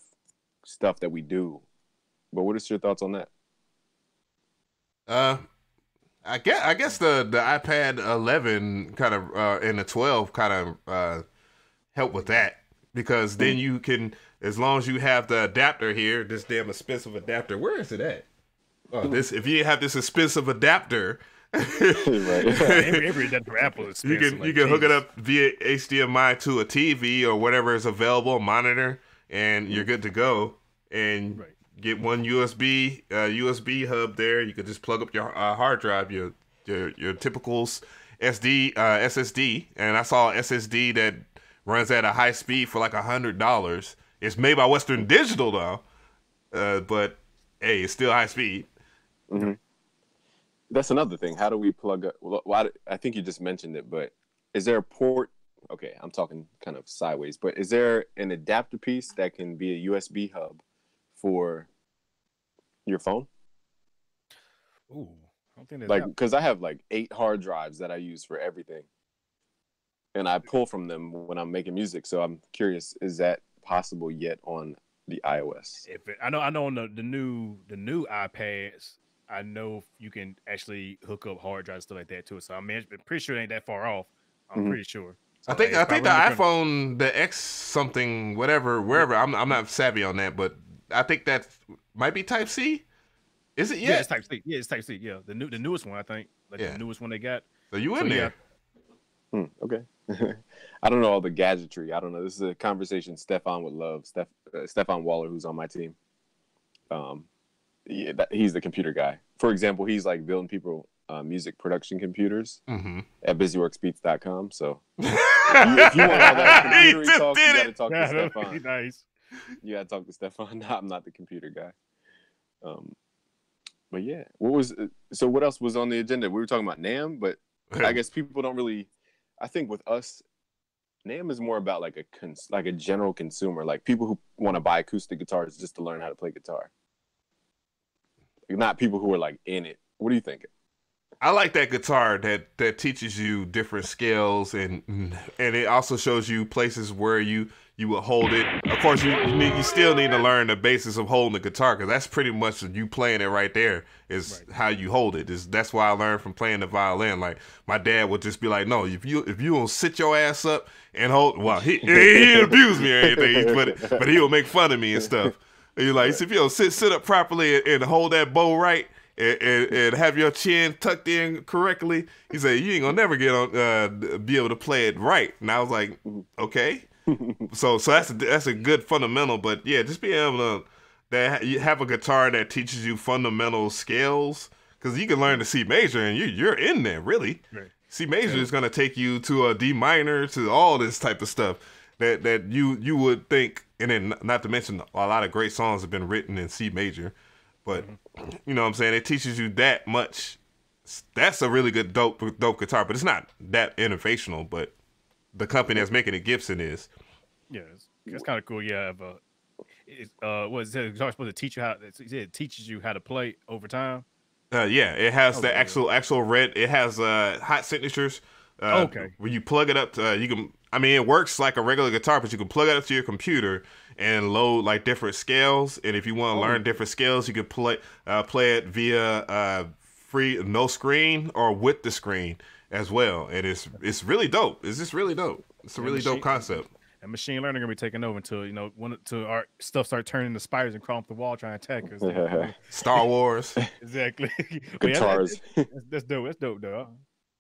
stuff that we do. But what is your thoughts on that? I guess the iPad 11 kind of and the 12 kind of help with that, because then you can, as long as you have the adapter here, this damn expensive adapter. Where is it at? Oh, this, if you have this expensive adapter, every adapter Apple is expensive. You can hook it up via HDMI to a TV or whatever is available, a monitor, and you're good to go. And get one USB hub there. You could just plug up your hard drive, your typical SSD. And I saw an SSD that runs at a high speed for like $100. It's made by Western Digital though, but hey, it's still high speed. Mm-hmm. That's another thing. How do we plug up? Well, I think you just mentioned it, but is there a port? Okay, I'm talking kind of sideways, but is there an adapter piece that can be a USB hub for your phone? Ooh, I don't think there's like, because I have like 8 hard drives that I use for everything, and I pull from them when I'm making music. So I'm curious, is that possible yet on the iOS? I know on the new iPads, I know you can actually hook up hard drives and stuff like that too. So I mean, I'm pretty sure it ain't that far off. I'm pretty sure. So, I think the iPhone, the X something, wherever. I'm not savvy on that, but I think that might be Type C. Is it yet? Yeah, it's Type C. Yeah, it's Type C. Yeah, the newest one, I think. Like the newest one they got. So you in there? Yeah. Okay. I don't know all the gadgetry. I don't know. This is a conversation Stefan would love. Stefan Waller, who's on my team. Yeah, he's the computer guy. For example, he's like building people music production computers at BusyWorksBeats.com. So if you want all that computer talk, you got to talk to Stefan. Nice. You got to talk to Stefan. No, I'm not the computer guy. But yeah, what else was on the agenda? We were talking about NAMM, but I guess people don't really. I think with us, NAMM is more about like a general consumer, like people who want to buy acoustic guitars just to learn how to play guitar. Not people who are like in it. What are you thinking? I like that guitar that teaches you different scales, and it also shows you places where you will hold it. Of course, you still need to learn the basis of holding the guitar, because that's pretty much you playing it right there is how you hold it. That's why I learned from playing the violin. Like my dad would just be like, "No, if you don't sit your ass up and hold," well, he abused me or anything, but he would make fun of me and stuff. And you're like, if you don't sit up properly and hold that bow right. And have your chin tucked in correctly, he said, you ain't gonna never get on be able to play it right. And I was like, okay. so that's a good fundamental. But yeah, just being able to you have a guitar that teaches you fundamental scales, because you can learn the C major and you're in there really. Right. C major is gonna take you to a D minor, to all this type of stuff that you would think. And then not to mention a lot of great songs have been written in C major. But you know what I'm saying? It teaches you that much. That's a really good dope guitar, but it's not that innovational. But the company that's making it, Gibson, is. Yeah, it's kind of cool. Yeah, what is it? It's supposed to teach you how? It teaches you how to play over time. Yeah, it has the actual red. It has hot signatures. Okay. When you plug it up, you can. I mean, it works like a regular guitar, but you can plug it up to your computer and load like different scales. And if you want to learn different scales, you can play it via free no screen or with the screen as well. And it's really dope. It's just really dope. It's a really dope concept. And machine learning gonna be taking over until until our stuff start turning into spiders and crawling up the wall trying to attack us. Star Wars. Exactly. Guitars. That's dope. That's dope though.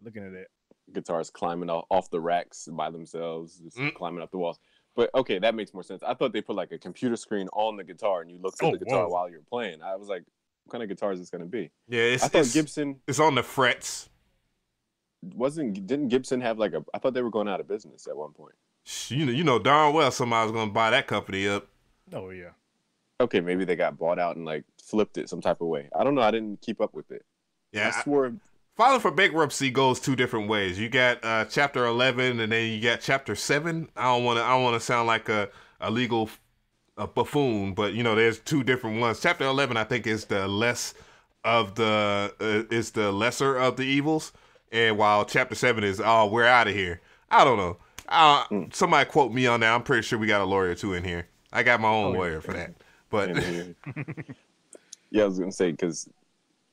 Looking at that. Guitars climbing off the racks by themselves, just climbing up the walls. But okay, that makes more sense. I thought they put like a computer screen on the guitar and you looked at the guitar while you're playing. I was like, what kind of guitar is this going to be? Yeah, I thought Gibson. It's on the frets. Didn't Gibson have like I thought they were going out of business at one point. You know darn well somebody was going to buy that company up. Oh yeah. Okay, maybe they got bought out and like flipped it some type of way. I don't know. I didn't keep up with it. Yeah, I swore. Filing for bankruptcy goes 2 different ways. You got Chapter 11, and then you got Chapter 7. I don't want to sound like a legal a buffoon, but you know, there's two different ones. Chapter 11, I think, is the lesser of the evils, and while Chapter 7 is, oh, we're out of here. I don't know. Somebody quote me on that. I'm pretty sure we got a lawyer too in here. I got my own lawyer for that. But yeah, I was gonna say, because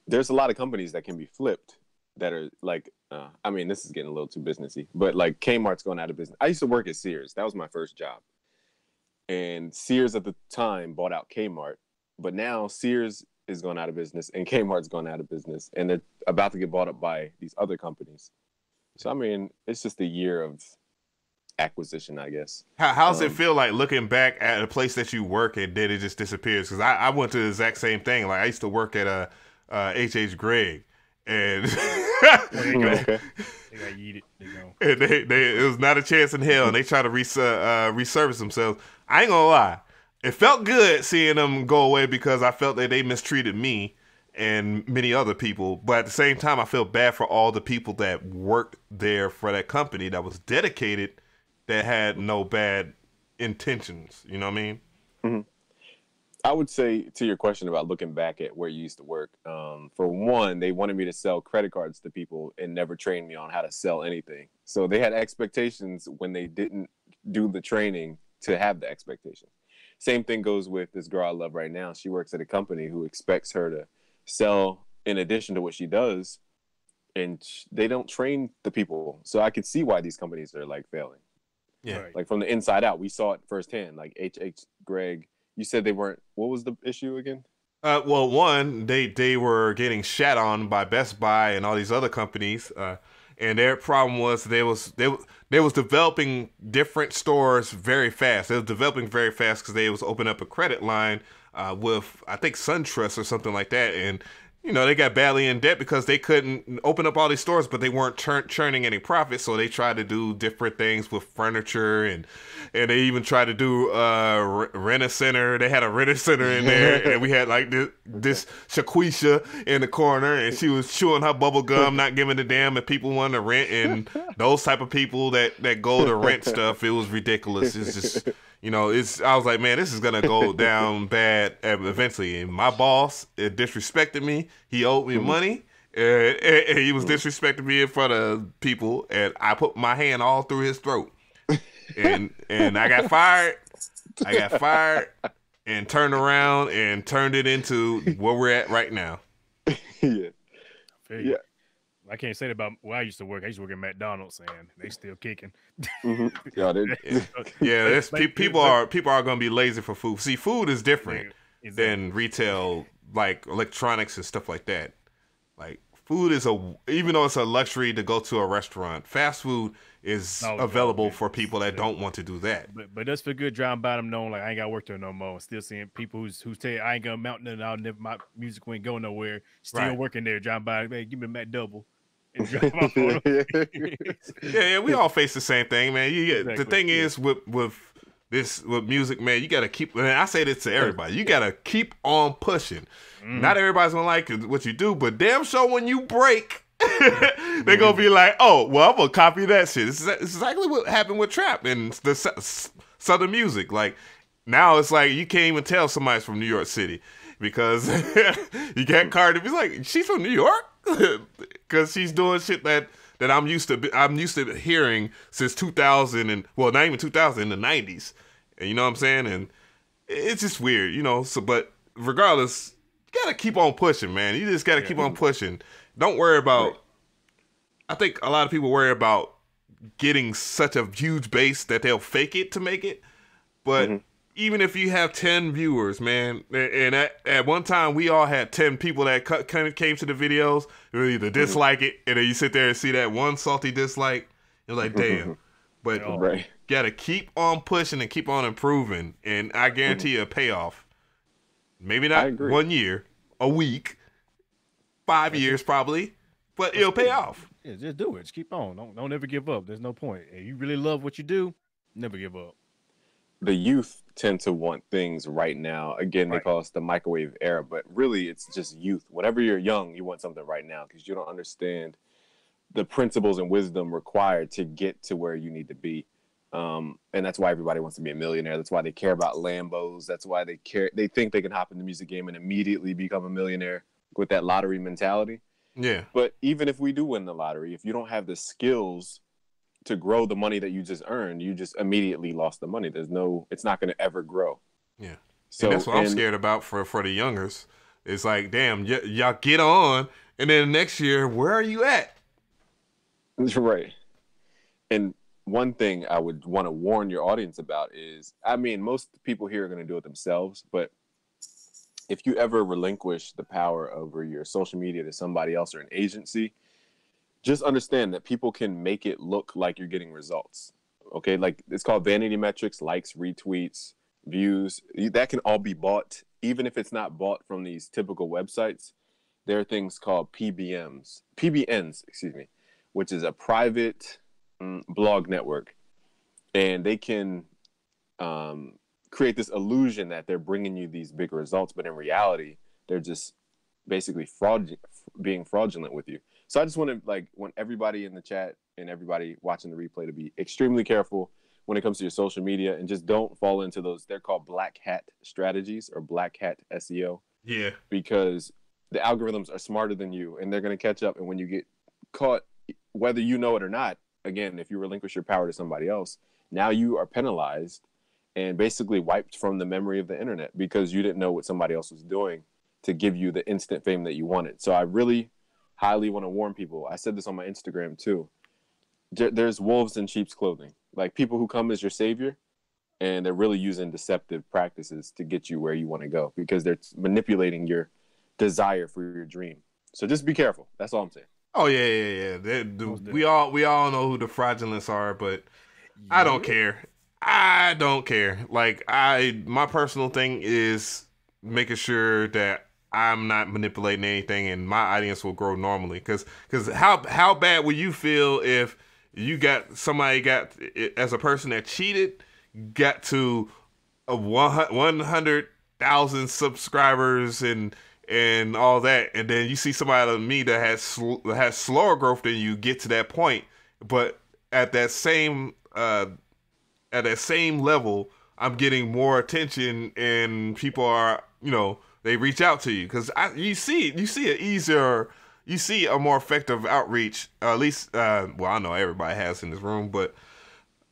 there's a lot of companies that can be flipped that are like, I mean, this is getting a little too businessy, but like Kmart's going out of business. I used to work at Sears. That was my first job. And Sears at the time bought out Kmart, but now Sears is going out of business and Kmart's going out of business, and they're about to get bought up by these other companies. So, I mean, it's just a year of acquisition, I guess. How's it feel like looking back at a place that you work and then it just disappears? Because I went to the exact same thing. Like, I used to work at H.H. Gregg, and There you go. Okay. They got yeeted. And it was not a chance in hell, and they try to resurface themselves. I ain't gonna lie, it felt good seeing them go away because I felt that they mistreated me and many other people. But at the same time, I feel bad for all the people that worked there for that company that was dedicated, that had no bad intentions. You know what I mean? Mm-hmm. I would say, to your question about looking back at where you used to work, for one, they wanted me to sell credit cards to people and never trained me on how to sell anything. So they had expectations when they didn't do the training to have the expectation. Same thing goes with this girl I love right now. She works at a company who expects her to sell in addition to what she does, and they don't train the people. So I could see why these companies are like failing. Yeah. Right. Like from the inside out, we saw it firsthand. Like H.H. Gregg, you said they weren't. What was the issue again? Well, one, they were getting shat on by Best Buy and all these other companies, and their problem was they was developing different stores very fast. They was developing very fast because they was opening up a credit line with, I think, SunTrust or something like that, and you know, they got badly in debt because they couldn't open up all these stores, but they weren't churning any profit. So they tried to do different things with furniture, and they even tried to do Rent-A-Center. They had a Rent-A-Center in there, and we had like this Shaquisha in the corner, and she was chewing her bubble gum, not giving a damn if people wanted to rent. And those type of people that go to rent stuff, it was ridiculous. It's just, you know, I was like, man, this is gonna go down bad eventually. And my boss disrespected me. He owed me money, and he was disrespecting me in front of people. And I put my hand all through his throat, and I got fired. I got fired and turned around and turned it into where we're at right now. Yeah. Yeah. I can't say that about where I used to work. I used to work at McDonald's, and they still kicking. Yeah, people are going to be lazy for food. See, food is different than retail, like electronics and stuff like that. Like food is even though it's a luxury to go to a restaurant, fast food is available for people that don't want to do that. But that's for good driving by them knowing like I ain't got to work there no more. Still seeing people who's tell you I ain't gonna mount nothing. I'll never, my music ain't go nowhere. Still working there, driving by. Man, give me a Mac double. Yeah, we all face the same thing, man. The thing is with music, man, you gotta keep. And I say this to everybody: you gotta keep on pushing. Not everybody's gonna like what you do, but damn sure when you break, they're gonna be like, "Oh, well, I'm gonna copy that shit." It's exactly what happened with trap and the southern music. Like now, it's like you can't even tell somebody's from New York City because you get Cardi. He's like, she's from New York. Because she's doing shit that I'm used to hearing since 2000 and well, not even 2000, in the 90s, and you know what I'm saying, and it's just weird, you know. So, but regardless, you gotta keep on pushing, man. You just gotta keep on pushing. Don't worry about. I think a lot of people worry about getting such a huge base that they'll fake it to make it, but. Even if you have 10 viewers, man, and at one time we all had 10 people that came to the videos, who either dislike it, and then you sit there and see that one salty dislike, you're like, damn. But gotta keep on pushing and keep on improving, and I guarantee you a payoff. Maybe not 1 year, a week, 5 years probably, but it'll pay off. Yeah, just do it. Just keep on. Don't ever give up. There's no point. If you really love what you do, never give up. The youth tend to want things right now. Again, they call us the microwave era, but really it's just youth. Whenever you're young, you want something right now because you don't understand the principles and wisdom required to get to where you need to be. And that's why everybody wants to be a millionaire. That's why they care about Lambos. That's why they think they can hop in the music game and immediately become a millionaire with that lottery mentality. Yeah. But even if we do win the lottery, if you don't have the skills to grow the money that you just earned, you just immediately lost the money. It's not going to ever grow. Yeah. So and that's what I'm scared about for the youngers. It's like, damn, y'all get on, and then next year, where are you at? Right. And one thing I would want to warn your audience about is, I mean, most people here are going to do it themselves, but if you ever relinquish the power over your social media to somebody else or an agency, just understand that people can make it look like you're getting results. Okay, like it's called vanity metrics, likes, retweets, views. That can all be bought, even if it's not bought from these typical websites. There are things called PBNs, excuse me, which is a private blog network, and they can create this illusion that they're bringing you these big results, but in reality, they're just basically being fraudulent with you. So I just want everybody in the chat and everybody watching the replay to be extremely careful when it comes to your social media, and just don't fall into those. They're called black hat strategies or black hat SEO. Yeah. Because the algorithms are smarter than you, and they're going to catch up. And when you get caught, whether you know it or not, again, if you relinquish your power to somebody else, now you are penalized and basically wiped from the memory of the internet because you didn't know what somebody else was doing to give you the instant fame that you wanted. So I really highly want to warn people. I said this on my Instagram too. There's wolves in sheep's clothing. Like people who come as your savior, and they're really using deceptive practices to get you where you want to go because they're manipulating your desire for your dream. So just be careful. That's all I'm saying. Oh yeah. We all know who the fraudulents are, but I don't care. I don't care. Like my personal thing is making sure that I'm not manipulating anything, and my audience will grow normally. Because how bad would you feel if you as a person that cheated, got to 100,000 subscribers and all that, and then you see somebody like me that has slower growth than you get to that point, but at that same level, I'm getting more attention, and people are, they reach out to you because you see a more effective outreach. At least, well, I know everybody has in this room, but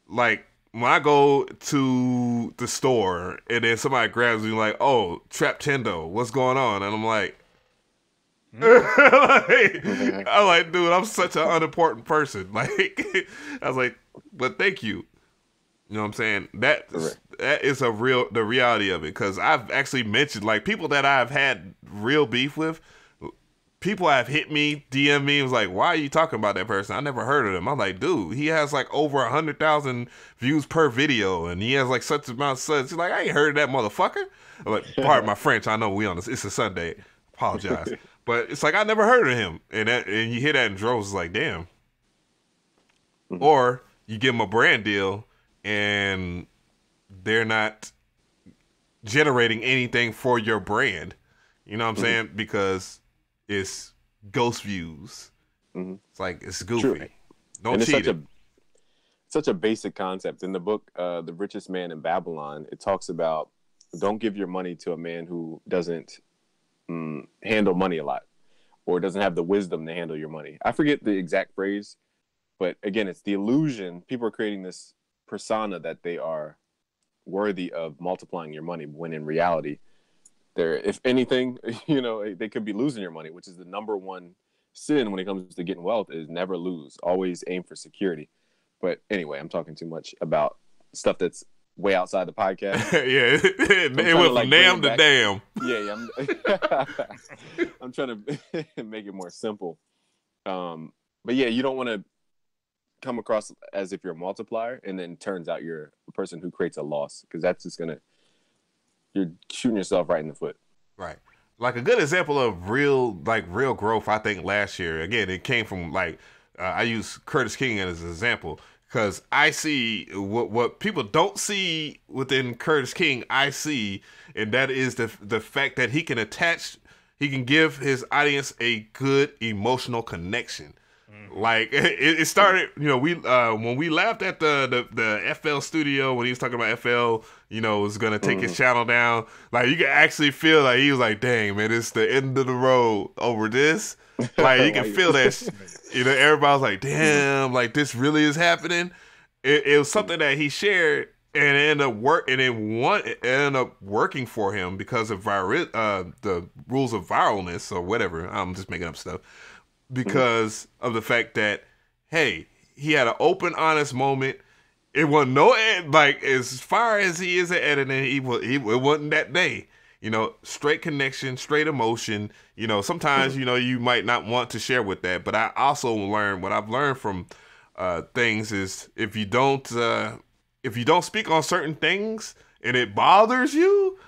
like when I go to the store and then somebody grabs me like, "Oh, Trap Tendo, what's going on?" and I'm like, I'm like, dude, I'm such an unimportant person. Like, I was like, but thank you. You know what I'm saying? That is the reality of it. Because I've actually mentioned, like, people that I've had real beef with, people have hit me, DM me, and was like, why are you talking about that person? I never heard of him. I'm like, dude, he has like over 100,000 views per video, and he has like such amount of subs. He's like, I ain't heard of that motherfucker. I'm like, pardon my French, I know we on this. It's a Sunday. Apologize. But it's like, I never heard of him. And you hear that in droves, it's like, damn. Mm-hmm. Or you give them a brand deal, and they're not generating anything for your brand. You know what I'm saying? Because it's ghost views. Mm-hmm. It's like, it's goofy. True. Don't cheat it. Such a basic concept. In the book, The Richest Man in Babylon, it talks about don't give your money to a man who doesn't handle money a lot or doesn't have the wisdom to handle your money. I forget the exact phrase, but again, it's the illusion. People are creating this persona that they are worthy of multiplying your money when in reality, they're, if anything, they could be losing your money, which is the number one sin when it comes to getting wealth, is never lose. Always aim for security. But anyway, I'm talking too much about stuff that's way outside the podcast. Yeah, it went from NAMM to damn. Yeah, I'm trying to make it more simple. But yeah, you don't want to come across as if you're a multiplier, and then turns out you're a person who creates a loss, because that's just you're shooting yourself right in the foot. Right. Like a good example of real growth, I think last year, again, it came from I use Curtis King as an example, because I see what people don't see within Curtis King, I see, and that is the fact that he can give his audience a good emotional connection. Like it started, you know, we when we laughed at the FL studio when he was talking about FL, you know, was gonna take his channel down. Like you could actually feel like he was like, "Dang man, it's the end of the road over this." Like you can feel that, you know. Everybody was like, "Damn, like this really is happening." It was something that he shared, and it ended up working for him because of the rules of viralness or whatever. I'm just making up stuff. Because of the fact that, hey, he had an open, honest moment. It wasn't like as far as he is at editing, it wasn't that day. You know, straight connection, straight emotion. You know, sometimes you know you might not want to share with that, but I also learned what I've learned from things is if you don't speak on certain things and it bothers you.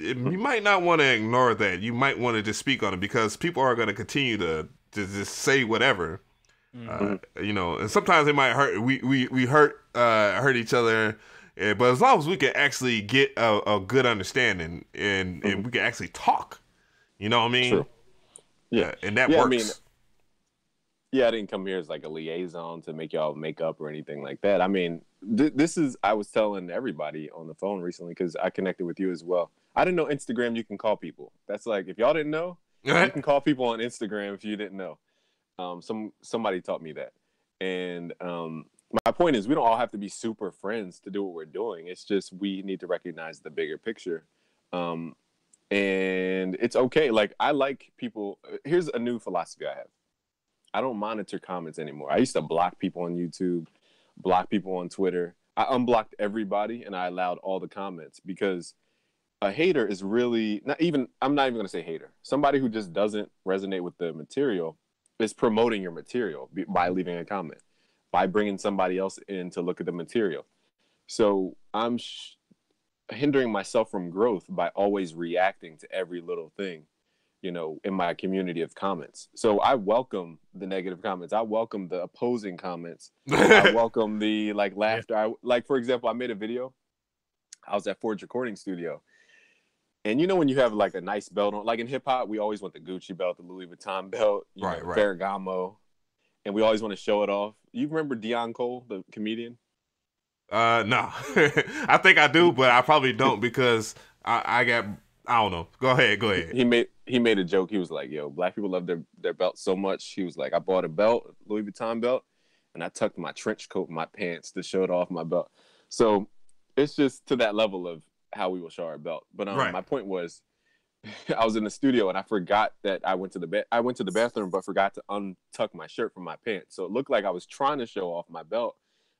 You might not want to ignore that. You might want to just speak on it because people are going to continue to just say whatever, you know. And sometimes it might hurt. We hurt each other, but as long as we can actually get a good understanding and we can actually talk, you know what I mean? True. Yeah, and that works. I mean, yeah, I didn't come here as like a liaison to make y'all make up or anything like that. I mean, this is, I was telling everybody on the phone recently because I connected with you as well. I didn't know Instagram you can call people. That's like, if y'all didn't know, you can call people on Instagram if you didn't know. Somebody taught me that. And my point is, we don't all have to be super friends to do what we're doing. It's just we need to recognize the bigger picture. And it's okay. Like, I like people. Here's a new philosophy I have. I don't monitor comments anymore. I used to block people on YouTube, block people on Twitter. I unblocked everybody and I allowed all the comments because a hater is really I'm not even going to say hater. Somebody who just doesn't resonate with the material is promoting your material by leaving a comment, by bringing somebody else in to look at the material. So I'm hindering myself from growth by always reacting to every little thing, you know, in my community of comments. So I welcome the negative comments. I welcome the opposing comments. I welcome the like laughter. Like, for example, I made a video. I was at Ford's recording studio. And you know when you have like a nice belt on, like in hip hop, we always want the Gucci belt, the Louis Vuitton belt, right. Ferragamo, and we always want to show it off. You remember Deion Cole, the comedian? No, I think I do, but I probably don't because I don't know. Go ahead. He made a joke. He was like, "Yo, black people love their belt so much." He was like, "I bought a belt, Louis Vuitton belt, and I tucked my trench coat in my pants to show it off my belt." So it's just to that level of how we will show our belt. But my point was, I was in the studio and I forgot that I went to the bathroom, but forgot to untuck my shirt from my pants. So it looked like I was trying to show off my belt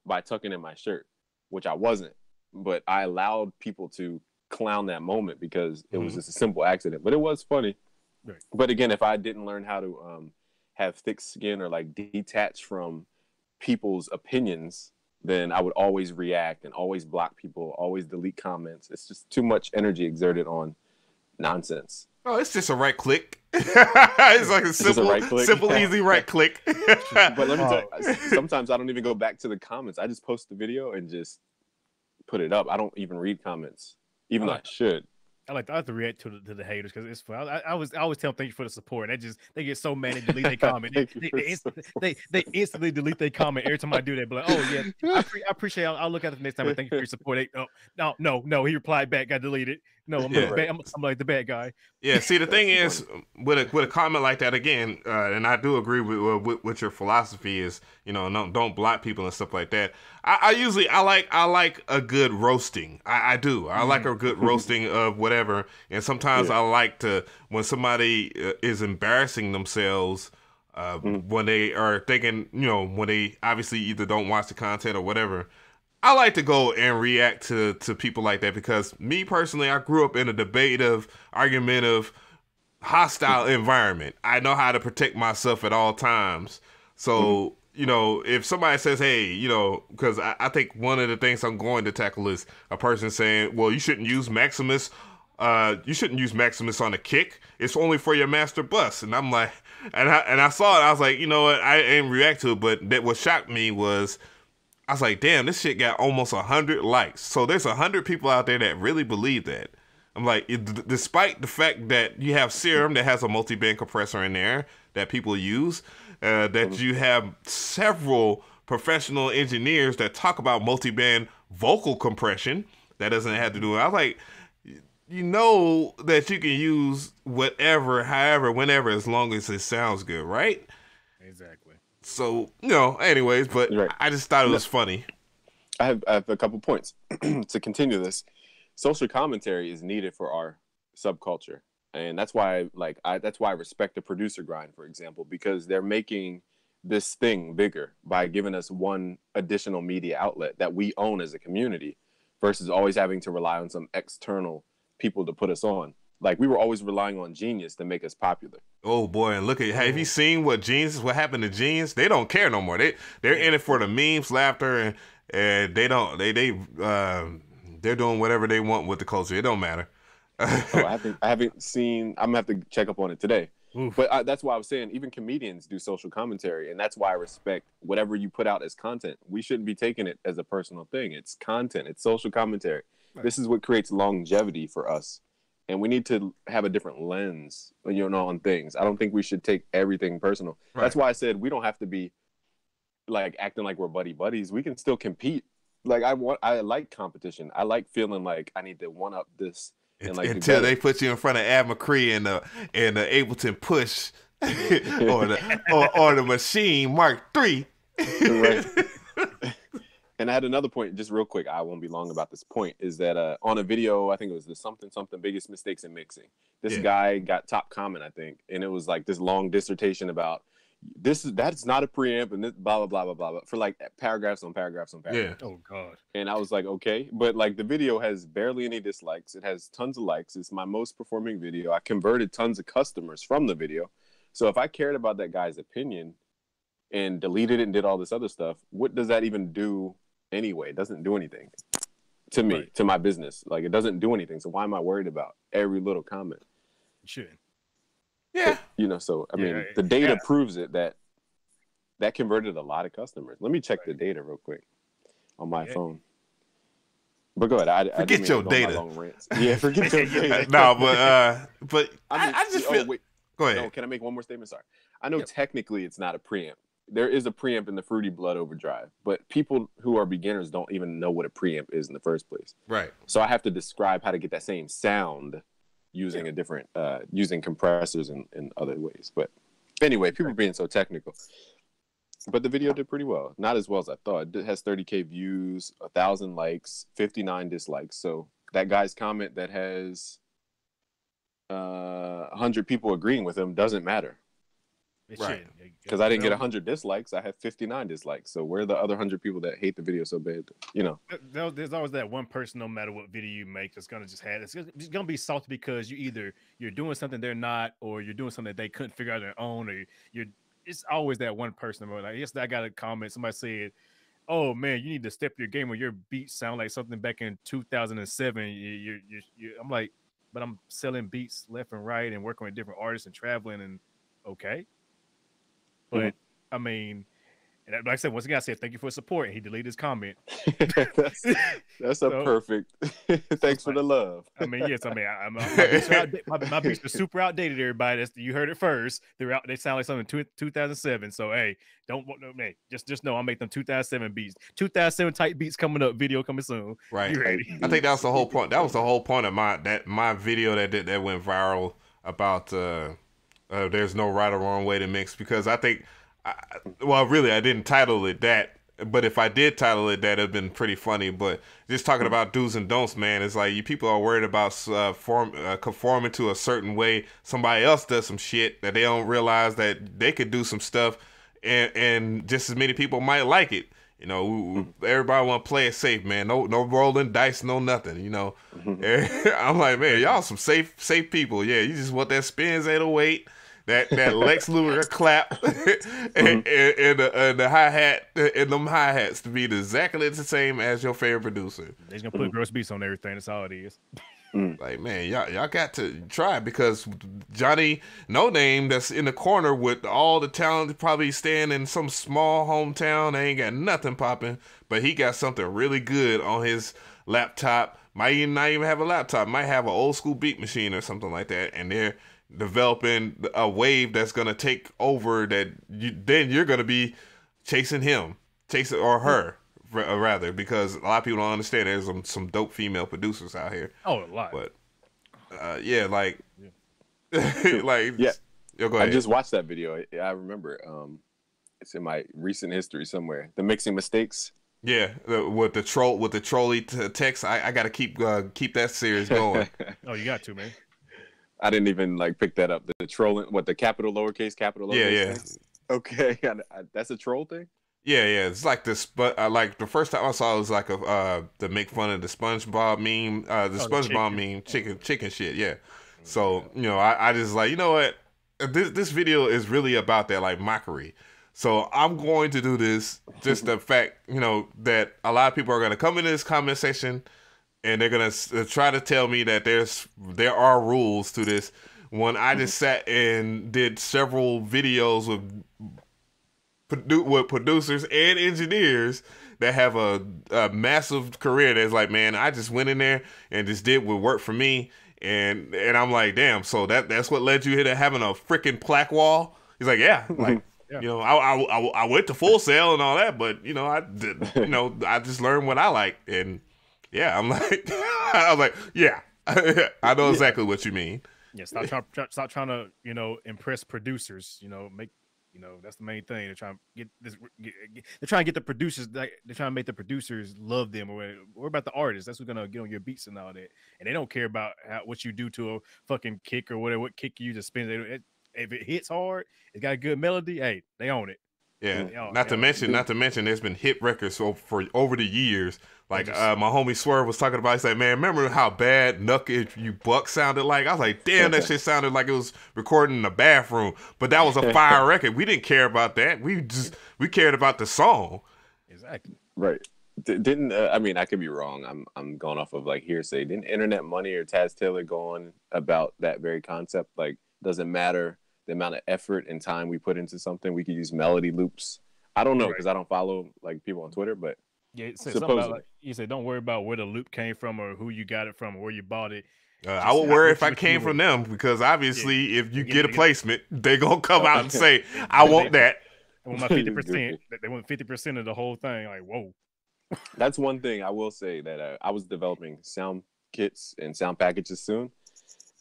by tucking in my shirt, which I wasn't. But I allowed people to clown that moment because it was just a simple accident. But it was funny. Right. But again, if I didn't learn how to have thick skin or like detach from people's opinions, then I would always react and always block people, always delete comments. It's just too much energy exerted on nonsense. Oh, it's just a right click. It's like a simple, easy right click. But let me tell you, sometimes I don't even go back to the comments. I just post the video and just put it up. I don't even read comments, even though I should. I like to react to the haters because it's fun. I always tell them thank you for the support. And they get so mad and delete their comment. They instantly delete their comment every time I do that. But like, oh yeah, I appreciate it. I'll look at it next time. But thank you for your support. No. He replied back. Got deleted. No, I'm like the bad guy. Yeah. See, the thing is, with a comment like that again, and I do agree with your philosophy is, you know, don't block people and stuff like that. I like a good roasting. I do. I like a good roasting of whatever. And sometimes I like to, when somebody is embarrassing themselves, when they are thinking, you know, when they obviously either don't watch the content or whatever, I like to go and react to people like that because me personally, I grew up in a debative, argumentative, hostile environment. I know how to protect myself at all times. So, you know, if somebody says, hey, you know, because I think one of the things I'm going to tackle is a person saying, well, you shouldn't use Maximus. You shouldn't use Maximus on a kick. It's only for your master bus. And I'm like, and I saw it. I was like, you know what? I didn't react to it. But what shocked me was, I was like, damn, this shit got almost 100 likes. So there's 100 people out there that really believe that. I'm like, despite the fact that you have Serum that has a multi-band compressor in there, that people use. That you have several professional engineers that talk about multi-band vocal compression. That doesn't have to do. I was like, you know that you can use whatever, however, whenever, as long as it sounds good, right? Exactly. So, anyways, but Right. I just thought it was funny. I have a couple points to continue this. Social commentary is needed for our subculture, and that's why I respect the producer grind, for example, because they're making this thing bigger by giving us one additional media outlet that we own as a community, versus always having to rely on some external people to put us on. Like, we were always relying on Genius to make us popular. Oh boy, and look at, have you seen what happened to Genius? They don't care no more. They're in it for the memes, laughter, and they're doing whatever they want with the culture. It don't matter. I haven't seen. I'm gonna have to check up on it today. Oof. But that's why I was saying even comedians do social commentary, and that's why I respect whatever you put out as content. We shouldn't be taking it as a personal thing. It's content. It's social commentary. Right. This is what creates longevity for us, and we need to have a different lens, on things. I don't think we should take everything personal. Right. That's why I said we don't have to be like acting like we're buddies. We can still compete. Like, I like competition. I like feeling like I need to one up this. And like until they put you in front of Mcree and the Ableton Push or the Machine Mark III. Right. And I had another point, just real quick. I won't be long about this point. Is that on a video, I think it was the something biggest mistakes in mixing. This guy got top comment, I think, and it was like this long dissertation about that's not a preamp and this blah blah blah blah blah for like paragraphs on paragraphs on paragraphs. Yeah. Oh god. And I was like, okay, but like the video has barely any dislikes. It has tons of likes. It's my most performing video. I converted tons of customers from the video. So if I cared about that guy's opinion and deleted it and did all this other stuff, what does that even do anyway? It doesn't do anything to me, to my business. Like, it doesn't do anything. So why am I worried about every little comment? You shouldn't. Yeah. So, I mean, the data proves it that converted a lot of customers. Let me check the data real quick on my phone. But go ahead. Forget your data. Yeah, forget your data. No, but I just feel... wait. Go ahead. No, can I make one more statement? Sorry. I know technically it's not a preamp. There is a preamp in the Fruity Blood Overdrive, but people who are beginners don't even know what a preamp is in the first place. Right. So I have to describe how to get that same sound using a different using compressors and other ways. But anyway, people being so technical. But the video did pretty well. Not as well as I thought. It has 30K views, 1,000 likes, 59 dislikes. So that guy's comment that has 100 people agreeing with him doesn't matter. Right. Because I didn't get 100 dislikes. I had 59 dislikes. So where are the other 100 people that hate the video so bad? There's always that one person, no matter what video you make, that's gonna just have it's gonna be salty because you're doing something they're not, or you're doing something that they couldn't figure out on their own, or it's always that one person. Like, yes, I got a comment. Somebody said, "Oh man, you need to step your game, or your beats sound like something back in 2007." I'm like, but I'm selling beats left and right and working with different artists and traveling, and okay. But I mean, and like I said, once again, I said thank you for support, and he deleted his comment. that's perfect. Thanks for the love. I mean, yes, I mean, my beats are super outdated. Everybody, you heard it first. They sound like something 2007. So hey, just know I'll make them 2007 beats, 2007 type beats coming up. Video coming soon. Right. I think that was the whole point. That was the whole point of my video that went viral about. There's no right or wrong way to mix, because I think, really, I didn't title it that, but if I did title it that, it'd been pretty funny. But just talking about do's and don'ts, man, it's like you people are worried about conforming to a certain way. Somebody else does some shit that they don't realize that they could do some stuff, and just as many people might like it. Everybody want to play it safe, man. No rolling dice, no nothing. I'm like, man, y'all some safe people. Yeah, you just want that spins 808. That Lex Luger clap and the hi-hat and them hi-hats to be exactly the same as your favorite producer. They're gonna put gross beats on everything. That's all it is. Like, man, y'all got to try, because Johnny No Name that's in the corner with all the talent, probably staying in some small hometown, they ain't got nothing popping, but he got something really good on his laptop. Might not even have a laptop, might have an old school beat machine or something like that, and developing a wave that's gonna take over. Then you're gonna be chasing him, or her, rather, because a lot of people don't understand. There's some dope female producers out here. Oh, a lot. But yeah, like, like, yeah. Yo, go ahead. I just watched that video. I remember. It's in my recent history somewhere. The mixing mistakes. Yeah, with the trolley text. I got to keep that series going. Oh, you got to, man. I didn't even like pick that up. The trolling, what, the capital lowercase. Yeah. Thing? Okay, that's a troll thing. Yeah. It's like this, but like the first time I saw it was like to make fun of the SpongeBob meme, SpongeBob meme, chicken shit. Yeah. So I just like, you know what, this video is really about that, like, mockery. So I'm going to do this. Just the fact, that a lot of people are going to come into this comment section and they're going to try to tell me that there are rules to this. When I just sat and did several videos with producers and engineers that have a massive career, that's like, man, I just went in there and just did what worked for me. And I'm like, damn, so that's what led you here to having a freaking plaque wall? He's like, yeah, like, yeah. I went to Full Sail and all that, but I did, I just learned what I like, and yeah, I'm like, I was like, yeah, I know exactly what you mean. Yeah, stop trying to impress producers. Make that's the main thing. They're trying to get this. They're trying to get the producers. They're trying to make the producers love them. Or about the artists. That's what's gonna get on your beats and all that. And they don't care about what you do to a fucking kick or whatever. What kick you just spin. If it hits hard, it's got a good melody. Hey, they own it. Yeah. Not to mention, there's been hit records for over the years. Like my homie Swerve was talking about. He said, "Man, remember how bad Knuck If You Buck sounded like?" I was like, "Damn, that shit sounded like it was recorded in the bathroom." But that was a fire record. We didn't care about that. We cared about the song. Exactly. Right. Didn't I mean, I could be wrong. I'm going off of like hearsay. Didn't Internet Money or Taz Taylor go on about that very concept? Like, doesn't matter the amount of effort and time we put into something. We could use melody loops. I don't know, because I don't follow like people on Twitter, but yeah, it said something about, like, you said don't worry about where the loop came from or who you got it from or where you bought it. I would worry if I came from them, because obviously if you get a placement, they're gonna come out and say, "I want that." They want my 50%. They want 50% of the whole thing. Like, whoa. That's one thing I will say, that I was developing sound kits and sound packages soon.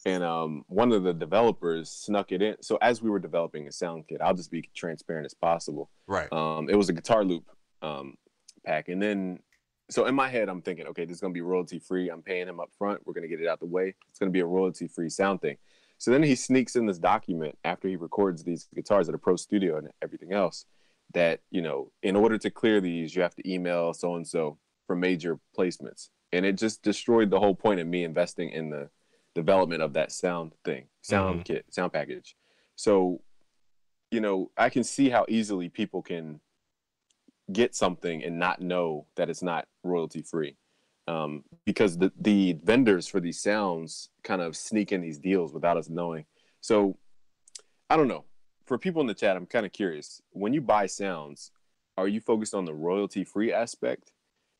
And one of the developers snuck it in. So as we were developing a sound kit, I'll just be transparent as possible. Right. It was a guitar loop pack. And then, so in my head, I'm thinking, okay, this is going to be royalty free. I'm paying him up front. We're going to get it out the way. It's going to be a royalty free sound thing. So then he sneaks in this document after he records these guitars at a pro studio and everything else, that, in order to clear these, you have to email so-and-so for major placements. And it just destroyed the whole point of me investing in the development of that sound kit, sound package. So, I can see how easily people can get something and not know that it's not royalty free, because the vendors for these sounds kind of sneak in these deals without us knowing. So I don't know, for people in the chat, I'm kind of curious, when you buy sounds, are you focused on the royalty free aspect?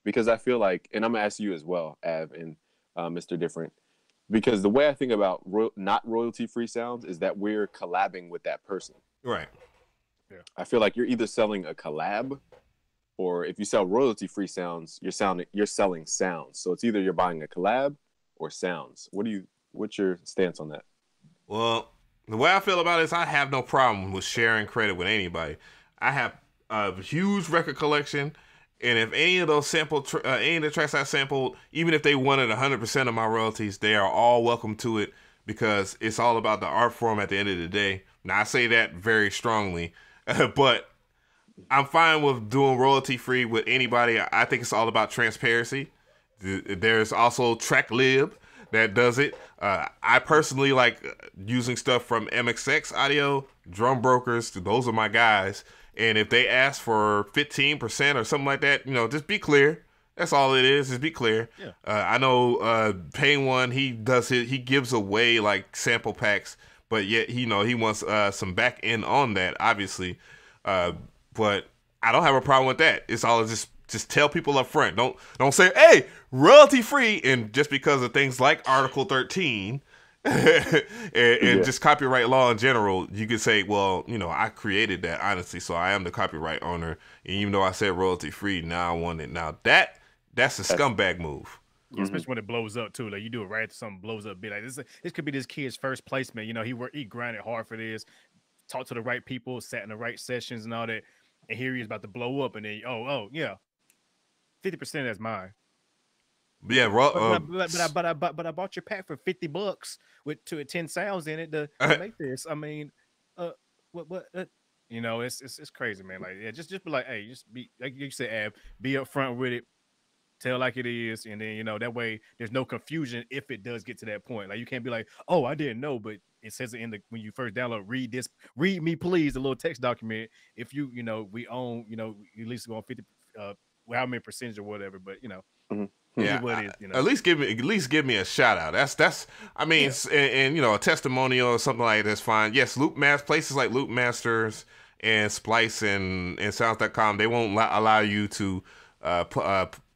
Because I feel like, and I'm gonna ask you as well, Av and Mr. Different, because the way I think about not royalty-free sounds is that we're collabing with that person. Right. Yeah. I feel like you're either selling a collab, or if you sell royalty-free sounds, you're selling sounds. So it's either you're buying a collab or sounds. What's your stance on that? Well, the way I feel about it is I have no problem with sharing credit with anybody. I have a huge record collection. And if any of those any of the tracks I sampled, even if they wanted 100% of my royalties, they are all welcome to it, because it's all about the art form at the end of the day. Now, I say that very strongly, but I'm fine with doing royalty free with anybody. I think it's all about transparency. There's also TrackLib that does it. I personally like using stuff from MXX Audio, Drum Brokers. Those are my guys. And if they ask for 15% or something like that, just be clear. That's all it is. Just be clear. Yeah. I know Payne One, he gives away like sample packs, but yet he wants some back end on that, obviously. But I don't have a problem with that. It's all just tell people up front. Don't say, hey, royalty free, and just because of things like Article 13, and just copyright law in general, you could say, well, you know, I created that honestly, so I am the copyright owner. And even though I said royalty free, now I want it. Now that's a scumbag move. Yeah, especially when it blows up too. Like you do it right after something blows up. Be like, this could be this kid's first placement. You know, he grinded hard for this, talked to the right people, sat in the right sessions and all that. And here he is about to blow up, and then oh yeah, 50% that's mine. Yeah, but I bought your pack for $50 with 10 sounds in it to make this. I mean, what? You know, it's crazy, man. Like, yeah, just be like, hey, just be like you said, Ab, be upfront with it. Tell like it is, and then, you know, that way there's no confusion if it does get to that point. Like, you can't be like, oh, I didn't know, but it says it in the when you first download, read me please, the little text document. If you know, we own, you know, at least go on 50 how many percentage or whatever, but you know, yeah, what it is, you know. At least give me a shout out. That's I mean, and you know, a testimonial or something like that's fine. Yes, places like Loop Masters and Splice and Sounds.com, they won't allow you to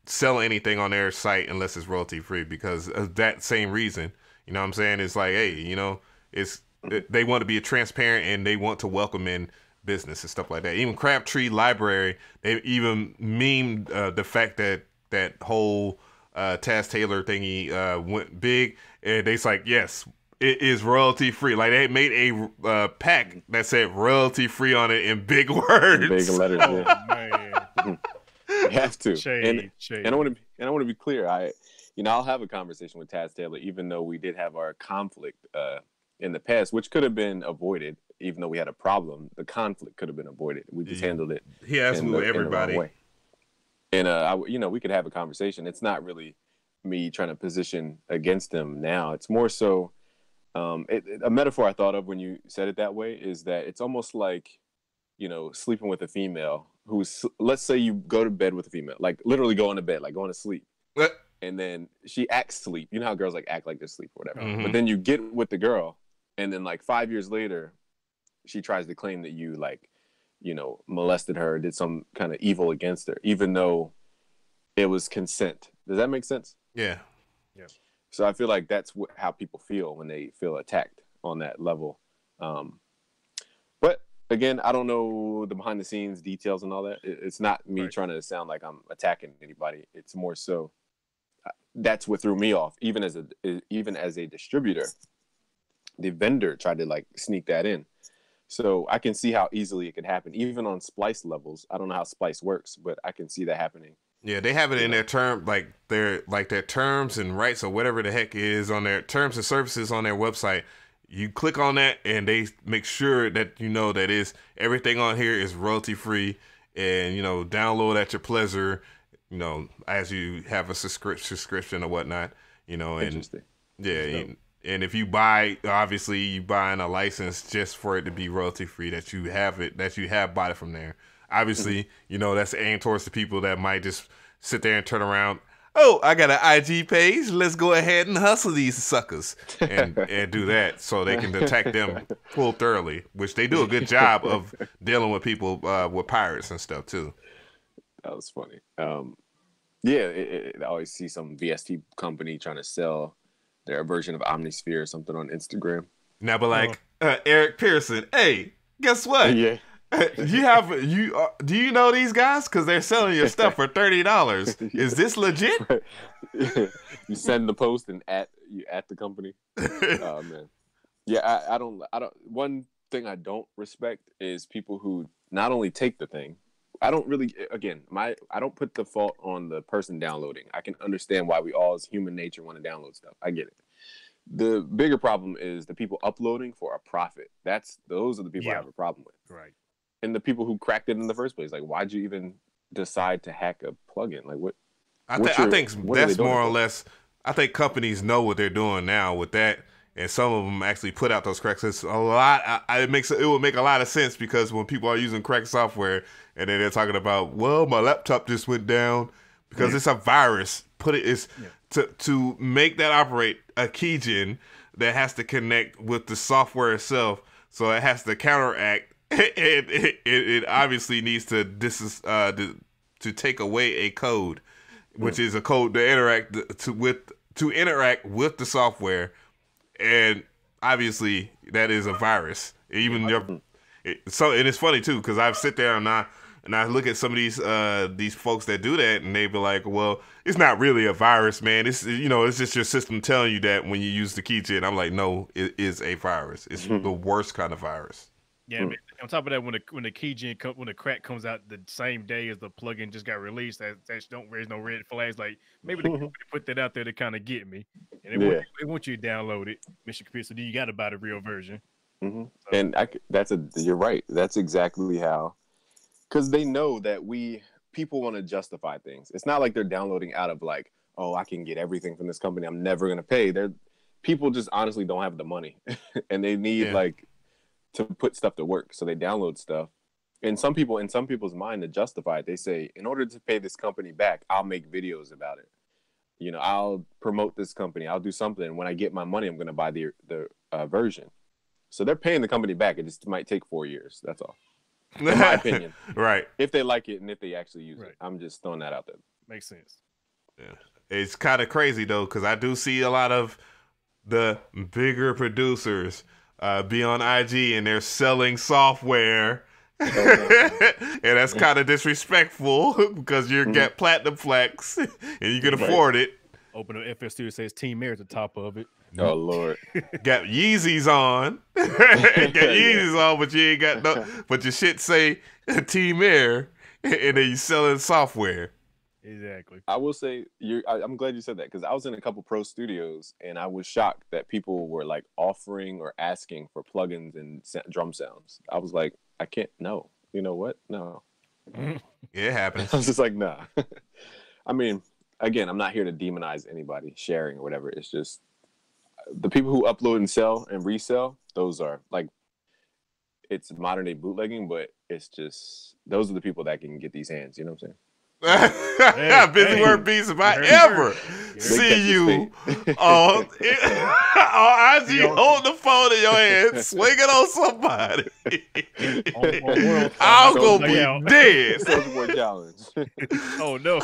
sell anything on their site unless it's royalty free because of that same reason. You know what I'm saying? It's like, hey, you know, they want to be transparent and they want to welcome in business and stuff like that. Even Crabtree Library, they even memed the fact that whole Taz Taylor thingy went big, and they's like, yes, it is royalty free. Like, they made a pack that said royalty free on it in big words, big letters. Oh, man. You have to. Shade. And I want to be clear. I'll have a conversation with Taz Taylor, even though we did have our conflict in the past, which could have been avoided. Even though we had a problem, the conflict could have been avoided. We just handled it. He asked me with everybody. And we could have a conversation. It's not really me trying to position against him now. It's more so a metaphor I thought of when you said it that way is that it's almost like, you know, sleeping with a female who's, let's say you go to bed with a female, like literally go into bed, like going to sleep. And then she acts sleep. You know how girls like act like they're asleep or whatever. Mm-hmm. But then you get with the girl, and then like 5 years later, she tries to claim that you, like, you know, molested her, did some kind of evil against her, even though it was consent. Does that make sense? Yeah. So I feel like that's how people feel when they feel attacked on that level. But again, I don't know the behind the scenes details and all that. It's not me trying to sound like I'm attacking anybody. It's more so that's what threw me off. Even as a distributor, the vendor tried to like sneak that in. So I can see how easily it could happen, even on Splice levels. I don't know how Splice works, but I can see that happening. Yeah, they have it in their their terms and rights or whatever the heck is on their terms and services on their website. You click on that and they make sure that you know that everything on here is royalty free, and you know, download at your pleasure, you know, as you have a subscription or whatnot, you know. And interesting. Yeah, and if you buy, obviously you buying a license just for it to be royalty free, that you have bought it from there. Obviously, you know, that's aimed towards the people that might just sit there and turn around. Oh, I got an IG page. Let's go ahead and hustle these suckers and do that so they can attack them full thoroughly, which they do a good job of dealing with people with pirates and stuff too. That was funny. Yeah, I always see some VST company trying to sell their version of Omnisphere or something on Instagram. Now, but like Eric Pearson, hey, guess what? Yeah. Do you know these guys? Because they're selling your stuff for $30. Is this legit? You send the post and at the company. Oh man. Yeah, I don't. One thing I don't respect is people who not only take the thing. I don't really. Again, I don't put the fault on the person downloading. I can understand why we all, as human nature, want to download stuff. I get it. The bigger problem is the people uploading for a profit. Those are the people I have a problem with. Right. And the people who cracked it in the first place. Like, why'd you even decide to hack a plugin? Like, what? I think that's more or less. I think companies know what they're doing now with that, and some of them actually put out those cracks. It's a lot. It would make a lot of sense because when people are using cracked software and then they're talking about, well, my laptop just went down because it's a virus. To make that operate a keygen that has to connect with the software itself, so it has to counteract. It obviously needs to take away a code, which is a code to interact with the software, and obviously that is a virus. Even and it's funny too because I've sit there and I look at some of these folks that do that, and they be like, "Well, it's not really a virus, man. It's it's just your system telling you that when you use the keychain." I'm like, "No, it is a virus. It's the worst kind of virus." Yeah, man. On top of that, when the keygen when the crack comes out the same day as the plugin just got released, that don't raise no red flags. Like maybe the company put that out there to kind of get me, and they want you to download it, mission computer. So then you got to buy the real version. So. And you're right. That's exactly how. Because they know that people want to justify things. It's not like they're downloading out of like, oh, I can get everything from this company. I'm never gonna pay. People just honestly don't have the money, and they need like to put stuff to work. So they download stuff. And in some people's mind to justify it, they say, in order to pay this company back, I'll make videos about it. I'll promote this company. I'll do something. When I get my money, I'm gonna buy the version. So they're paying the company back. It just might take 4 years. That's all. In my opinion. Right. If they like it and if they actually use it. I'm just throwing that out there. Makes sense. Yeah. It's kind of crazy, though, because I do see a lot of the bigger producers be on IG and they're selling software. And that's kind of disrespectful because you get Platinum Flex and you can afford it. Open up FS Studio, says Team Air at the top of it. Oh Lord. Got Yeezys on. Got Yeezys on, but you ain't got but your shit say Team Air, and then you selling software. Exactly. I will say I'm glad you said that because I was in a couple pro studios and I was shocked that people were like offering or asking for plugins and drum sounds. I was like, I can't. No. You know what? No. It happens. I was just like, nah. I mean, again, I'm not here to demonize anybody sharing or whatever. It's just the people who upload and sell and resell, those are like, it's modern day bootlegging, but it's just, those are the people that can get these hands. You know what I'm saying? BusyWorksBeats, if I ever see you on IG, hold the phone in your hand, swing it on somebody. I'm gonna be dead. Social board challenge. Oh no.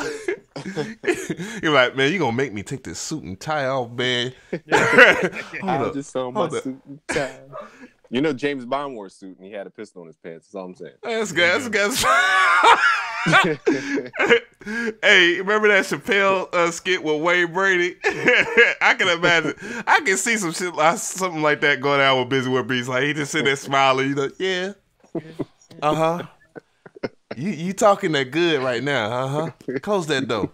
You're like, man, you gonna make me take this suit and tie off, man. I just saw my suit and tie. You know, James Bond wore a suit and he had a pistol in his pants. That's all I'm saying. That's good. That's Hey, remember that Chappelle skit with Wayne Brady? I can imagine. I can see some shit, something like that going on with BusyWorksBeats. Like he just sitting there smiling. Yeah, You talking that good right now? Close that door.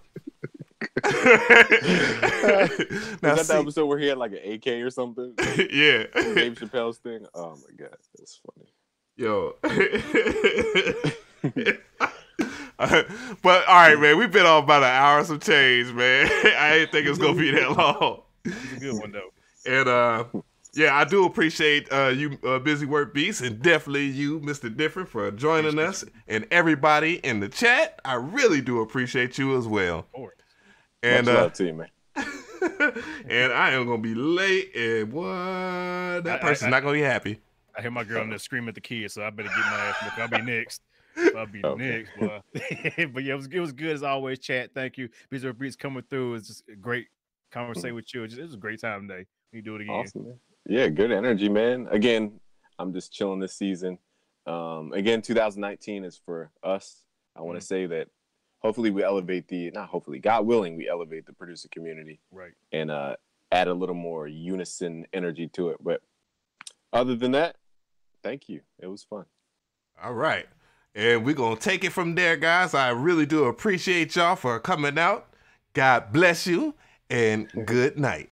Now, is that the episode where he had like an AK or something? Yeah. Dave Chappelle's thing. Oh my god, that's funny. Yo. But all right, man, we've been on about an hour some change, man. I didn't think it was gonna be that long. It's a good one though. And yeah, I do appreciate you, BusyWorksBeats, and definitely you, Mr. Different, for joining us, and everybody in the chat. I really do appreciate you as well. And much love to you, man. And I am gonna be late, and what? That person's not gonna be happy. I hear my girl in there screaming at the kids, so I better get my ass. I'll be next. I'll be next, boy. But yeah, it was good as always. Chat, thank you. BusyWorksBeats coming through. It's just a great conversation with you. It was a great time today. You do it again. Awesome, man. Yeah, good energy, man. Again, I'm just chilling this season. Again, 2019 is for us. I want to say that hopefully we elevate God willing, we elevate the producer community. Right. And add a little more unison energy to it. But other than that, thank you. It was fun. All right. And we're going to take it from there, guys. I really do appreciate y'all for coming out. God bless you, and good night.